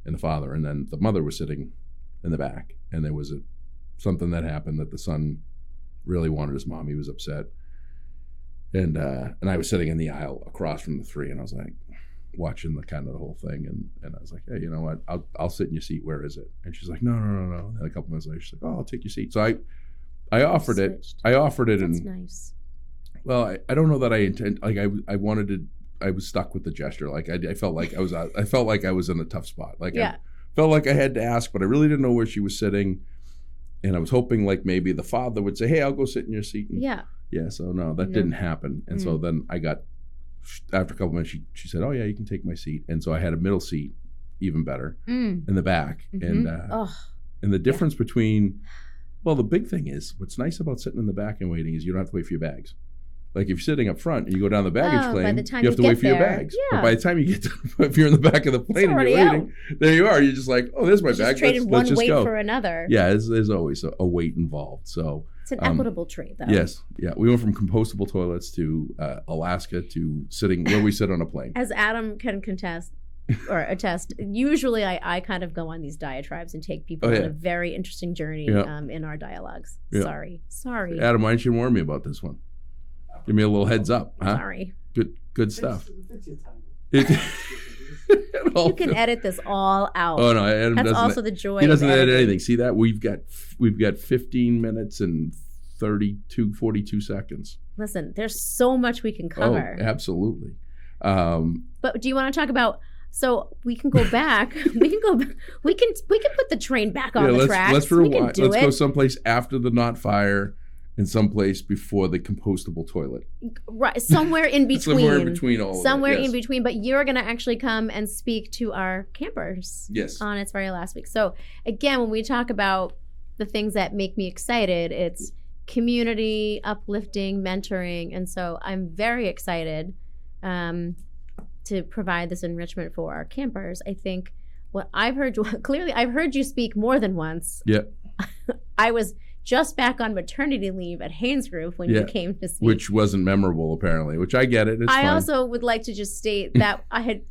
S2: and the father, and then the mother was sitting in the back, and there was something that happened that the son really wanted his mom. He was upset, and I was sitting in the aisle across from the three, and I was like watching the whole thing, and I was like, hey, you know what? I'll sit in your seat. Where is it? And she's like, no. And a couple minutes later, she's like, oh, I'll take your seat. So I offered it. I offered it,
S3: That's
S2: and
S3: nice.
S2: well, I don't know that I intend. Like I wanted to. I was stuck with the gesture. Like I felt like I was in a tough spot. Like I felt like I had to ask, but I really didn't know where she was sitting, and I was hoping like maybe the father would say, "Hey, I'll go sit in your seat." And, yeah. So no, that didn't happen, and so then I got after a couple minutes, she said, "Oh yeah, you can take my seat," and so I had a middle seat, even better, in the back, and the difference between, well, the big thing is what's nice about sitting in the back and waiting is you don't have to wait for your bags. Like if you're sitting up front and you go down the baggage claim, you have to wait for your bags. Yeah. But by the time you get to, if you're in the back of the plane and you're waiting, there you are. You're just like, oh, there's my bag.
S3: Traded one wait for another.
S2: Yeah, there's always a wait involved. So
S3: it's an equitable trade, though.
S2: Yes, yeah. We went from compostable toilets to Alaska to sitting where we sit on a plane.
S3: As Adam can contest or attest, usually I kind of go on these diatribes and take people on a very interesting journey in our dialogues. Yeah. Sorry.
S2: Adam, why didn't you warn me about this one? Give me a little heads up. Huh?
S3: Sorry.
S2: Good stuff.
S3: You can edit this all out.
S2: Oh no, Adam
S3: That's
S2: doesn't.
S3: Also the joy.
S2: He doesn't
S3: of
S2: edit anything. See that? We've got 15 minutes and 42 seconds.
S3: Listen, there's so much we can cover.
S2: Oh, absolutely.
S3: But do you want to talk about? So we can go back. We can put the train back on the tracks.
S2: Let's rewind. Let's go someplace after the knot fire. And someplace before the compostable toilet.
S3: Right, somewhere in between.
S2: Somewhere in between all
S3: Somewhere
S2: of it, yes.
S3: in between, but you're going to actually come and speak to our campers on its very last week. So again, when we talk about the things that make me excited, it's community, uplifting, mentoring. And so I'm very excited to provide this enrichment for our campers. I think what I've heard, clearly I've heard you speak more than once.
S2: Yeah.
S3: I was just back on maternity leave at Haynes Group when you came to speak.
S2: Which wasn't memorable, apparently, which I get it. It's fine.
S3: I also would like to just state that I had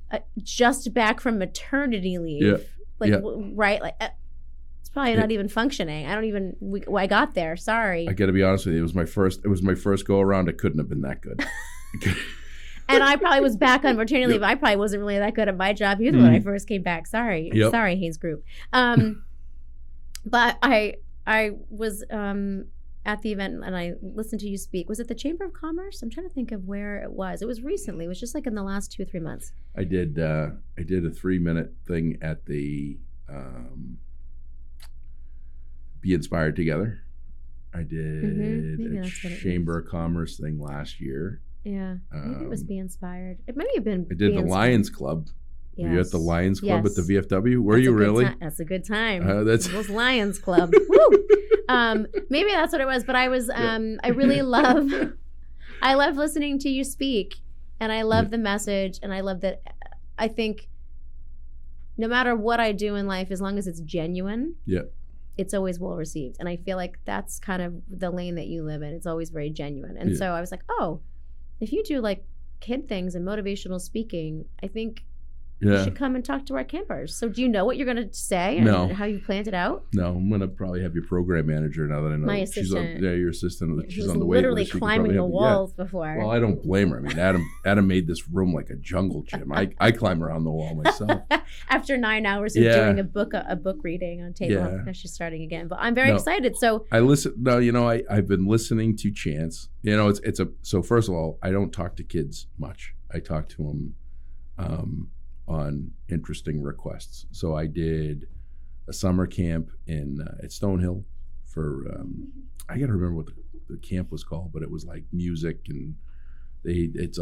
S3: just back from maternity leave.
S2: Right?
S3: Like, it's probably not even functioning. I got there. Sorry.
S2: I got to be honest with you. It was my first go around. It couldn't have been that good.
S3: And I probably was back on maternity leave. I probably wasn't really that good at my job either when I first came back. Sorry.
S2: Yep.
S3: Sorry, Haynes Group. But I was at the event and I listened to you speak. Was it the Chamber of Commerce? I'm trying to think of where it was. It was recently. It was just like in the last 2 or 3 months.
S2: I did a 3-minute thing at the Be Inspired Together. I did a Chamber of Commerce thing last year.
S3: Yeah, maybe it was Be Inspired. It might have been.
S2: I did the Lions Club.
S3: Yes.
S2: Were you at the Lions Club at the VFW?
S3: That's
S2: you really?
S3: That's a good time.
S2: That's
S3: those Lions Club. Woo! Maybe that's what it was. But I was. I really love. I love listening to you speak, and I love the message, and I love that. I think, no matter what I do in life, as long as it's genuine, it's always well received. And I feel like that's kind of the lane that you live in. It's always very genuine. And so I was like, oh, if you do like kid things and motivational speaking, I think you should come and talk to our campers. So do you know what you're going to say and how you planned it out?
S2: No, I'm going to probably have your program manager now that I know.
S3: My assistant.
S2: Your assistant. She's on the
S3: wait
S2: list.
S3: Literally climbing the walls before.
S2: Well, I don't blame her. I mean, Adam made this room like a jungle gym. I climb around the wall myself.
S3: After 9 hours of doing a book reading on tape, she's starting again. But I'm very excited. So
S2: I listen. No, I've been listening to Chance. So first of all, I don't talk to kids much. I talk to them on interesting requests. So I did a summer camp at Stonehill for I gotta remember what the camp was called, but it was like music and it's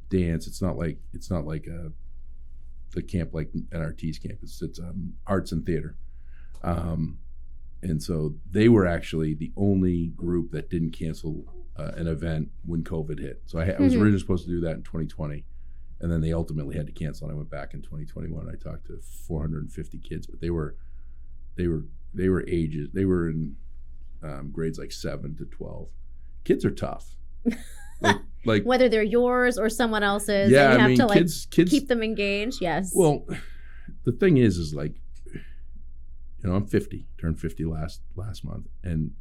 S2: dance. It's not like the camp like NRT's camp. It's arts and theater. And so they were actually the only group that didn't cancel an event when COVID hit. So I was originally supposed to do that in 2020. And then they ultimately had to cancel, and I went back in 2021. I talked to 450 kids, but they were ages. They were in grades like 7 to 12. Kids are tough. like
S3: whether they're yours or someone else's.
S2: Yeah,
S3: and you have to
S2: kids
S3: keep them engaged. Yes.
S2: Well, the thing is like, I'm 50. Turned 50 last month, and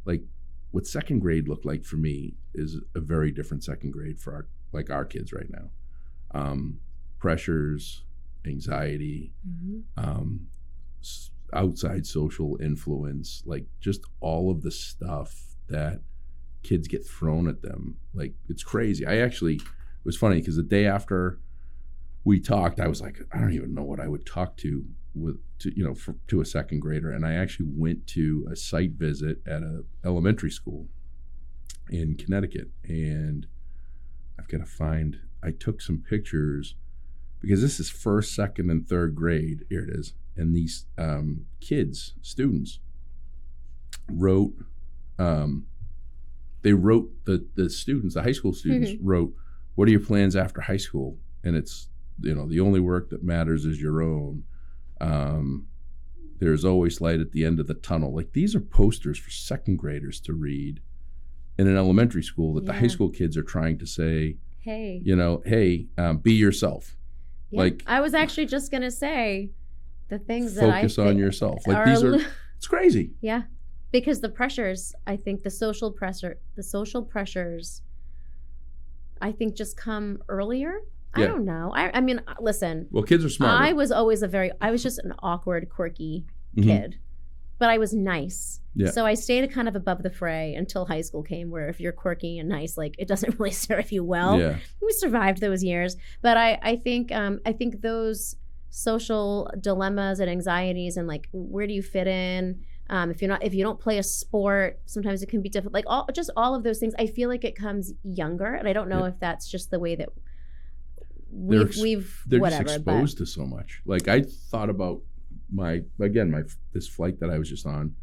S2: like what second grade looked like for me is a very different second grade for our kids right now. Pressures, anxiety, outside social influence, like just all of the stuff that kids get thrown at them. Like, it's crazy. It was funny because the day after we talked, I was like, I don't even know what I would talk to a second grader. And I actually went to a site visit at an elementary school in Connecticut, and I took some pictures because this is first, second, and third grade. Here it is. And these students wrote, the high school students wrote, what are your plans after high school? And it's, the only work that matters is your own. There's always light at the end of the tunnel. Like, these are posters for second graders to read in an elementary school that the high school kids are trying to say, hey, be yourself.
S3: Yeah. Like, I was actually just going to say the things that I
S2: focus on yourself. Like, it's crazy.
S3: Yeah. Because the pressures, I think the social pressures, I think just come earlier. Yeah. I don't know. I mean, listen.
S2: Well, kids are smart.
S3: I was just an awkward, quirky kid, but I was nice. Yeah. So I stayed kind of above the fray until high school came, where if you're quirky and nice, like, it doesn't really serve you well. Yeah. We survived those years. But I think those social dilemmas and anxieties and like, where do you fit in? If you don't play a sport, sometimes it can be difficult. Like all of those things, I feel like it comes younger, and I don't know if that's just the way that they're
S2: just exposed to so much. Like, I thought about this flight that I was just on.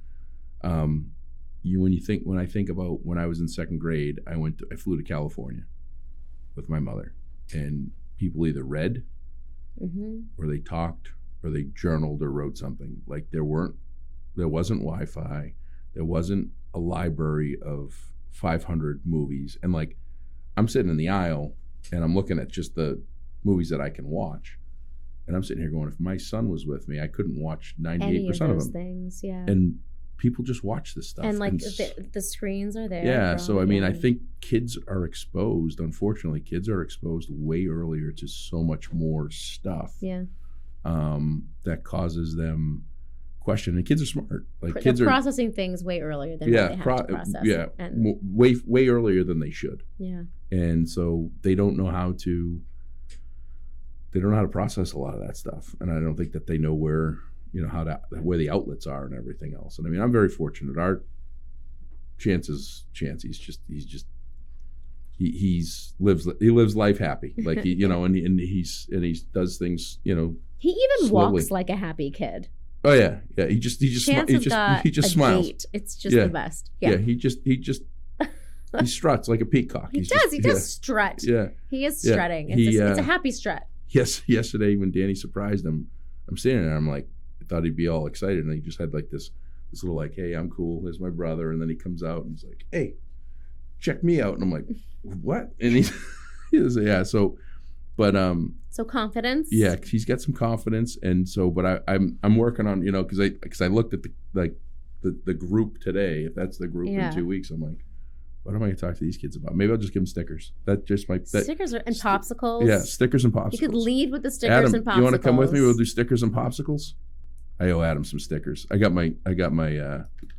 S2: When I think about when I was in second grade, I flew to California with my mother, and people either read or they talked or they journaled or wrote something. Like, there wasn't Wi-Fi, there wasn't a library of 500 movies, and like, I'm sitting in the aisle and I'm looking at just the movies that I can watch, And I'm sitting here going, if my son was with me, I couldn't watch 98%
S3: Any of
S2: of
S3: those
S2: them.
S3: things, yeah.
S2: And people just watch this stuff.
S3: And like the screens are there.
S2: Yeah. So, I mean, I
S3: and-
S2: think kids are exposed, unfortunately, kids are exposed way earlier to so much more stuff
S3: Yeah.
S2: that causes them question. And kids are smart. Like
S3: They're
S2: kids are
S3: processing things way earlier than what they have to process.
S2: yeah,
S3: And
S2: way earlier than they should.
S3: yeah.
S2: And so they don't know how to process a lot of that stuff. And I don't think that they know where, where the outlets are and everything else. And I mean, I'm very fortunate. Our Chance, he lives life happy. Like he, and he does things,
S3: He even
S2: slowly.
S3: walks like a happy kid.
S2: Oh yeah. He just
S3: Chance has got
S2: he just
S3: a
S2: smiles.
S3: gait. It's just the best. Yeah.
S2: He struts like a peacock.
S3: He does strut.
S2: Yeah.
S3: He is
S2: Yeah.
S3: strutting. It's a happy strut.
S2: Yes, yesterday when Danny surprised him, I'm standing there. I'm like, I thought he'd be all excited, and he just had like this little like, hey, I'm cool. There's my brother, and then he comes out and he's like, hey, check me out, and I'm like, what? And he says, yeah. So, but
S3: So confidence.
S2: yeah, he's got some confidence, and so, but I'm working on because I looked at the group today. If that's the group in 2 weeks, I'm like, what am I going to talk to these kids about? Maybe I'll just give them stickers. That just might
S3: Stickers and popsicles.
S2: Yeah, stickers and popsicles.
S3: You could lead with the stickers
S2: Adam,
S3: and popsicles.
S2: you want to come with me? We'll do stickers and popsicles. I owe Adam some stickers. I got my.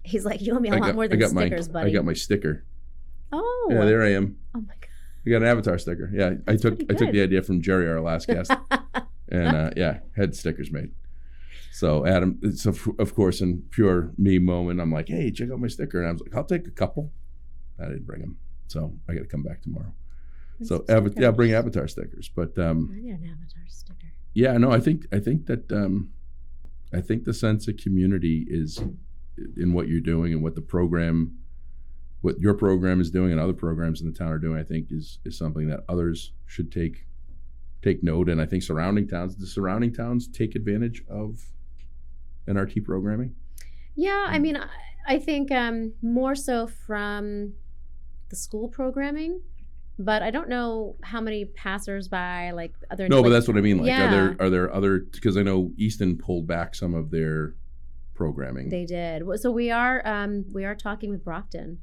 S3: He's like, you owe me a lot more than stickers, buddy.
S2: I got my sticker.
S3: Oh.
S2: Yeah, there I am.
S3: Oh my god.
S2: I got an Avatar sticker. Yeah, I took the idea from Jerry, our last guest, and had stickers made. So Adam, it's of course in pure me moment, I'm like, hey, check out my sticker, and I was like, I'll take a couple. I didn't bring them, so I got to come back tomorrow. So I'll bring Avatar stickers, but
S3: I need an Avatar sticker.
S2: Yeah, no, I think that I think the sense of community is in what you're doing and what your program is doing and other programs in the town are doing. I think is something that others should take note. And I think the surrounding towns take advantage of NRT programming.
S3: Yeah, I mean, I think more so from the school programming, but I don't know how many passersby other.
S2: No, but that's what I mean. Like,
S3: yeah.
S2: are there other? Because I know Easton pulled back some of their programming.
S3: They did. So we are talking with Brockton,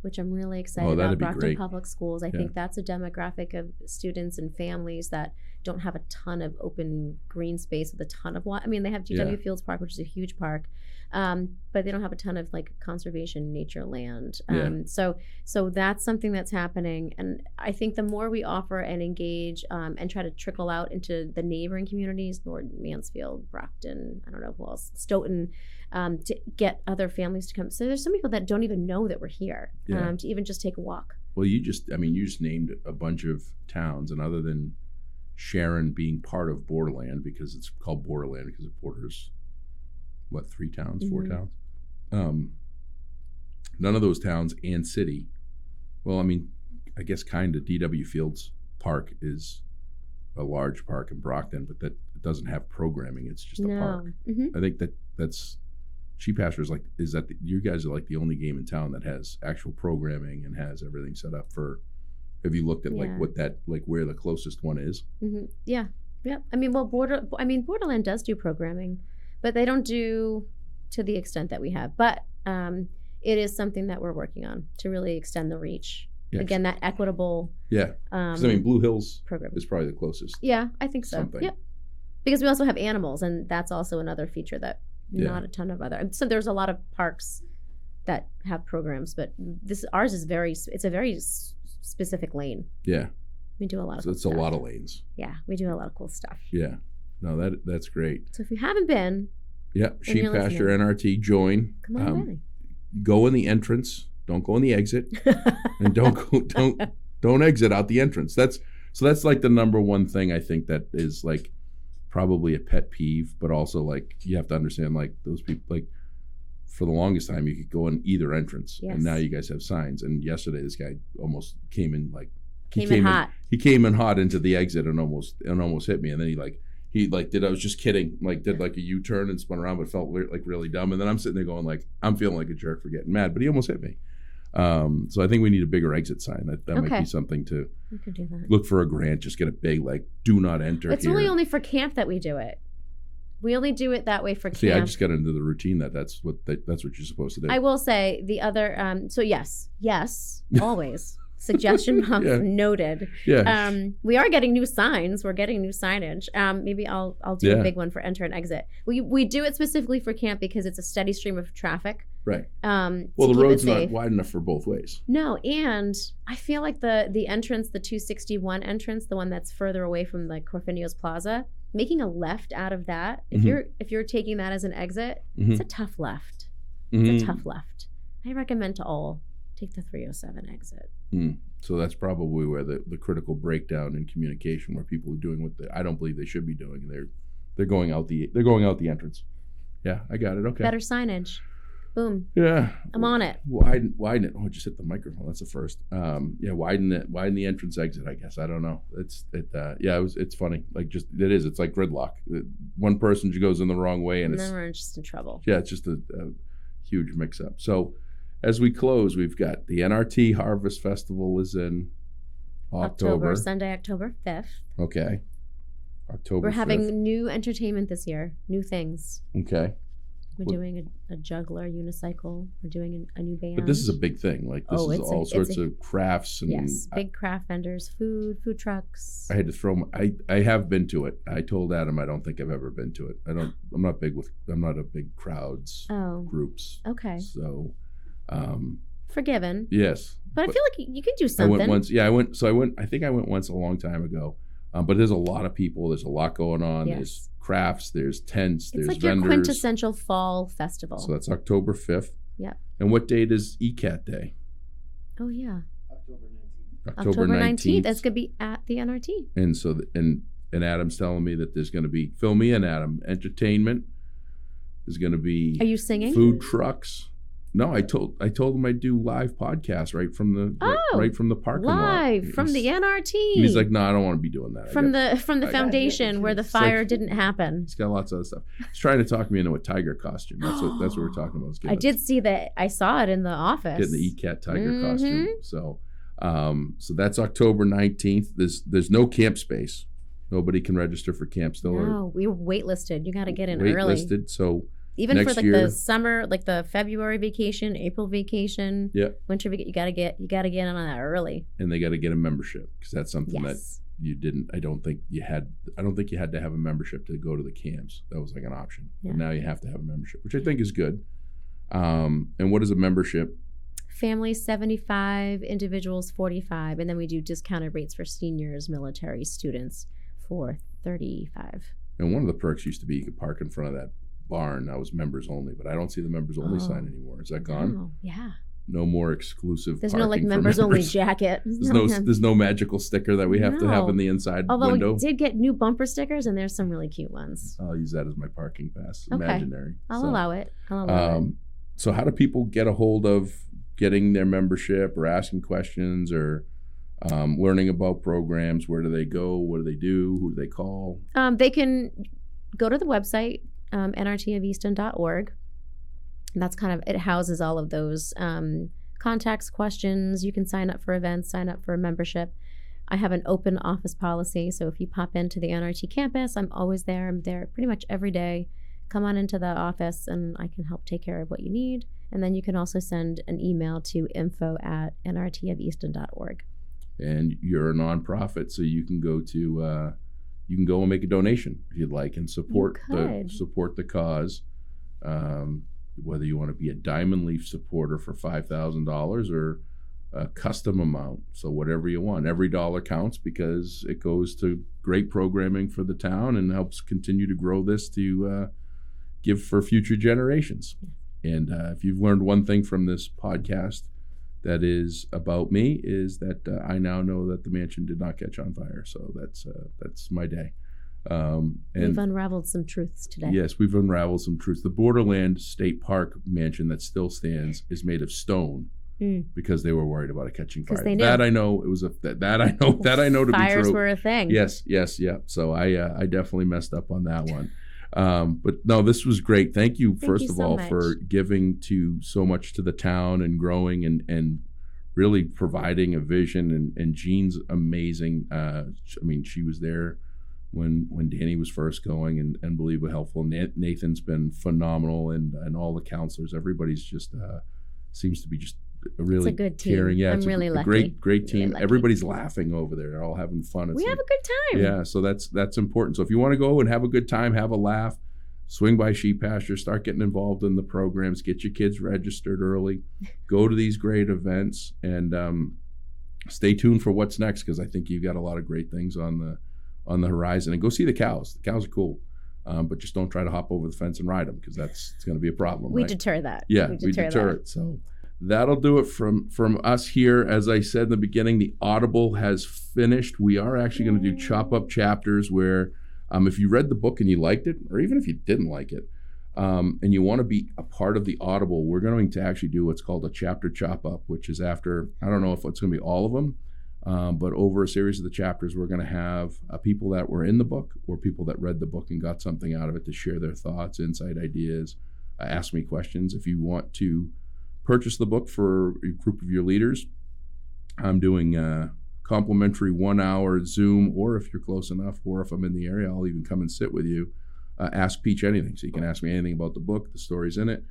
S3: which I'm really excited about. Brockton
S2: great.
S3: Public Schools. I think that's a demographic of students and families that don't have a ton of open green space with a ton of I mean, they have GW Fields Park, which is a huge park, but they don't have a ton of conservation nature land. So that's something that's happening, and I think the more we offer and engage and try to trickle out into the neighboring communities, Norton, Mansfield, Brockton, I don't know who else, Stoughton, to get other families to come. So there's some people that don't even know that we're here to even just take a walk.
S2: Well, you just named a bunch of towns, and other than Sharon being part of Borderland, because it's called Borderland because it borders 3 towns, 4 towns. None of those towns and city. Well, I mean, I guess kind of DW Fields Park is a large park in Brockton, but that doesn't have programming. It's just a park. I think that's Sheep Pasture is that you guys are like the only game in town that has actual programming and has everything set up for. Have you looked at where the closest one is?
S3: Mm-hmm. Yeah. I mean, Borderland does do programming, but they don't do to the extent that we have. But it is something that we're working on to really extend the reach. Yeah. Again, that equitable.
S2: Yeah. I mean, Blue Hills
S3: program
S2: is probably the closest.
S3: Yeah, I think so. Something. Yep. Because we also have animals, and that's also another feature that not a ton of other. So there's a lot of parks that have programs, but ours is it's a very specific lane.
S2: Yeah.
S3: We do a lot of
S2: cool stuff. A lot of lanes.
S3: Yeah, we do a lot of cool stuff.
S2: Yeah. No, that's great.
S3: So if you haven't been,
S2: Sheep Pasture NRT, join.
S3: Come on,
S2: go in the entrance. Don't go in the exit, and don't exit out the entrance. That's like the number one thing I think that is like probably a pet peeve, but also like you have to understand like those people like for the longest time you could go in either entrance, and now you guys have signs. And yesterday this guy almost came in like
S3: he
S2: came in hot into the exit and almost hit me, and then he did. I was just kidding. Did like a U-turn and spun around, but felt like really dumb. And then I'm sitting there going like, I'm feeling like a jerk for getting mad, but he almost hit me. So I think we need a bigger exit sign. That might
S3: Okay.
S2: be something to
S3: We could do that.
S2: look for a grant. Just get a big do not enter
S3: It's
S2: here.
S3: really only for camp that we do it. We only do it that way for
S2: See, I
S3: camp.
S2: just got into the routine that's what you're supposed to do.
S3: I will say the other. So yes, always. Suggestion box
S2: Yeah.
S3: noted.
S2: Yeah.
S3: We are getting new signs. We're getting new signage. Maybe I'll do
S2: Yeah.
S3: a big one for enter and exit. We do it specifically for camp because it's a steady stream of traffic.
S2: Right.
S3: Well,
S2: Well, the road's not wide enough for both ways.
S3: No, and I feel like the entrance, the 261 entrance, the one that's further away from like Corfinio's Plaza, making a left out of that. If you're taking that as an exit, it's a tough left. It's a tough left. I recommend to all take the 307 exit.
S2: So that's probably where the critical breakdown in communication, where people are doing what I don't believe they should be doing. They're going out the entrance. Yeah, I got it. Okay.
S3: Better signage. Boom.
S2: Yeah.
S3: I'm on it.
S2: Widen it. Oh, just hit the microphone. That's the first. Widen it. Widen the entrance exit. I guess. I don't know. It's funny. It's like gridlock. One person goes in the wrong way, and
S3: then we're just in trouble.
S2: Yeah, it's just a huge mix up. So, as we close, we've got the NRT Harvest Festival is in October.
S3: Sunday, October 5th.
S2: Okay. October.
S3: We're
S2: 5th.
S3: having new entertainment this year. New things.
S2: Okay.
S3: We're doing a juggler unicycle. We're doing a new band.
S2: But this is a big thing. This is all sorts of crafts and
S3: big craft vendors, food trucks.
S2: I had to throw. I have been to it. I told Adam I don't think I've ever been to it. I'm not a big crowds. Groups.
S3: Okay.
S2: So,
S3: forgiven.
S2: Yes.
S3: But I feel like you can do something.
S2: I went once. Yeah, I went. So I went. I think I went once a long time ago. But there's a lot of people. There's a lot going on.
S3: Yes.
S2: There's crafts. There's tents.
S3: It's
S2: there's
S3: like
S2: vendors.
S3: your quintessential fall festival.
S2: So that's October 5th.
S3: Yep.
S2: And what date is ECAT Day?
S3: Oh yeah.
S2: October 19th.
S3: That's gonna be at the NRT.
S2: And so and Adam's telling me that there's going to be, fill me in, Adam, entertainment. There's going to be.
S3: Are you singing?
S2: Food trucks. No, I told him I'd do live podcasts right from the parking lot.
S3: Live from the NRT.
S2: And he's like, no, I don't want to be doing that.
S3: From the foundation where the fire didn't happen.
S2: He's got lots of other stuff. He's trying to talk me into a tiger costume. That's what we're talking about.
S3: I did see that. I saw it in the office.
S2: Getting the ECAT tiger costume. So that's October 19th. There's no camp space. Nobody can register for camp still.
S3: No, we were waitlisted. You got to get in early.
S2: Waitlisted. So.
S3: Even
S2: next
S3: for
S2: year,
S3: the summer, like the February vacation, April vacation, winter vacation, you gotta get on that early.
S2: And they got to get a membership because that's something that you didn't. I don't think you had to have a membership to go to the camps. That was like an option. Yeah. But now you have to have a membership, which I think is good. And what is a membership?
S3: Families 75, individuals 45, and then we do discounted rates for seniors, military students for 35.
S2: And one of the perks used to be you could park in front of that barn. That was members only, but I don't see the members only sign anymore. Is that gone?
S3: Oh, yeah.
S2: No more exclusive.
S3: There's no members only jacket.
S2: There's no magical sticker that we have to have in the inside window.
S3: Although we did get new bumper stickers, and there's some really cute ones.
S2: I'll use that as my parking pass.
S3: Okay.
S2: Imaginary.
S3: I'll allow it.
S2: So how do people get a hold of getting their membership or asking questions or learning about programs? Where do they go? What do they do? Who do they call?
S3: They can go to the website. nrtofeaston.org. And that's it houses all of those contacts, questions. You can sign up for events, sign up for a membership. I have an open office policy, so if you pop into the NRT campus, I'm always there. I'm there pretty much every day. Come on into the office and I can help take care of what you need. And then you can also send an email to info@nrtofeaston.org.
S2: And you're a nonprofit, so you can go to you can go and make a donation if you'd like and support the cause. Whether you want to be a Diamond Leaf supporter for $5,000 or a custom amount, so whatever you want. Every dollar counts because it goes to great programming for the town and helps continue to grow this to give for future generations. And if you've learned one thing from this podcast that is about me, is that I now know that the mansion did not catch on fire. So that's my day. And
S3: we've unraveled some truths today.
S2: Yes, we've unraveled some truths. The Borderland State Park mansion that still stands is made of stone because they were worried about it catching fire.
S3: They knew.
S2: That I know it was that I know to be true.
S3: Fires were a thing.
S2: Yes, yeah. So I definitely messed up on that one. But no, this was great. Thank you, first
S3: you
S2: of
S3: so
S2: all,
S3: much.
S2: for giving to so much to the town and growing and really providing a vision. And Jean's amazing. I mean, she was there when Danny was first going and unbelievably helpful. Nathan's been phenomenal, and all the counselors. Everybody's just seems to be just a really
S3: It's a good team.
S2: caring. Yeah,
S3: I'm
S2: it's
S3: really
S2: a
S3: lucky.
S2: great team.
S3: Lucky.
S2: Everybody's laughing over there. They're all having fun.
S3: We have a good time.
S2: Yeah, so that's important. So if you want to go and have a good time, have a laugh, swing by sheep pasture, start getting involved in the programs, get your kids registered early, go to these great events, and stay tuned for what's next, because I think you've got a lot of great things on the horizon. And go see the cows. The cows are cool. But just don't try to hop over the fence and ride them, because it's going to be a problem.
S3: We
S2: right?
S3: deter that.
S2: Yeah, we deter it. So that'll do it from us here. As I said in the beginning, the Audible has finished. We are actually going to do chop up chapters where if you read the book and you liked it, or even if you didn't like it, and you want to be a part of the Audible, we're going to actually do what's called a chapter chop up, which is after, I don't know if it's going to be all of them, but over a series of the chapters, we're going to have people that were in the book or people that read the book and got something out of it to share their thoughts, insight, ideas, ask me questions. If you want to purchase the book for a group of your leaders, I'm doing complimentary 1 hour Zoom, or if you're close enough, or if I'm in the area, I'll even come and sit with you. Ask Peach anything. So you can ask me anything about the book, the stories in it,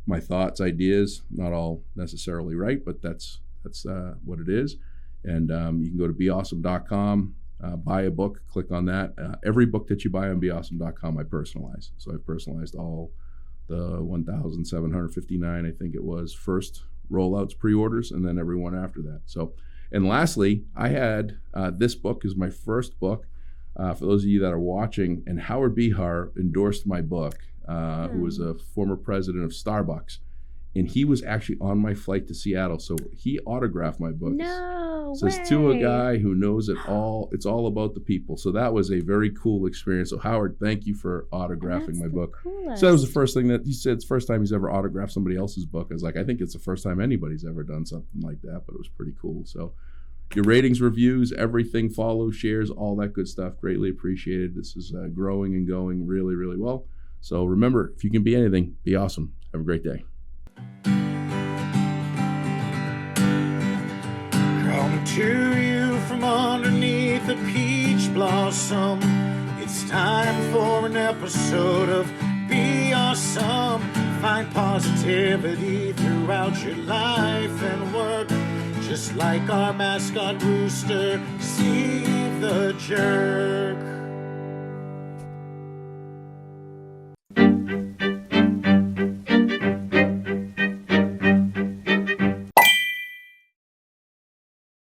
S2: my thoughts, ideas, not all necessarily right, but that's what it is. And you can go to beawesome.com, buy a book, click on that. Every book that you buy on beawesome.com, I personalize. So I've personalized all the 1,759, I think it was, first rollouts, pre-orders, and then every one after that. So, and lastly, I had this book is my first book. For those of you that are watching, and Howard Behar endorsed my book, who was a former president of Starbucks. And he was actually on my flight to Seattle. So he autographed my book.
S3: No
S2: Says
S3: way.
S2: to a guy who knows it all, it's all about the people. So that was a very cool experience. So Howard, thank you for autographing my book.
S3: Coolest.
S2: So that was the first thing that he said. It's the first time he's ever autographed somebody else's book. I was like, I think it's the first time anybody's ever done something like that, but it was pretty cool. So your ratings, reviews, everything, follow, shares, all that good stuff. Greatly appreciated. This is growing and going really, really well. So remember, if you can be anything, be awesome. Have a great day.
S1: Come to you from underneath a peach blossom. It's time for an episode of Be Awesome. Find positivity throughout your life and work. Just like our mascot rooster, Steve the Jerk.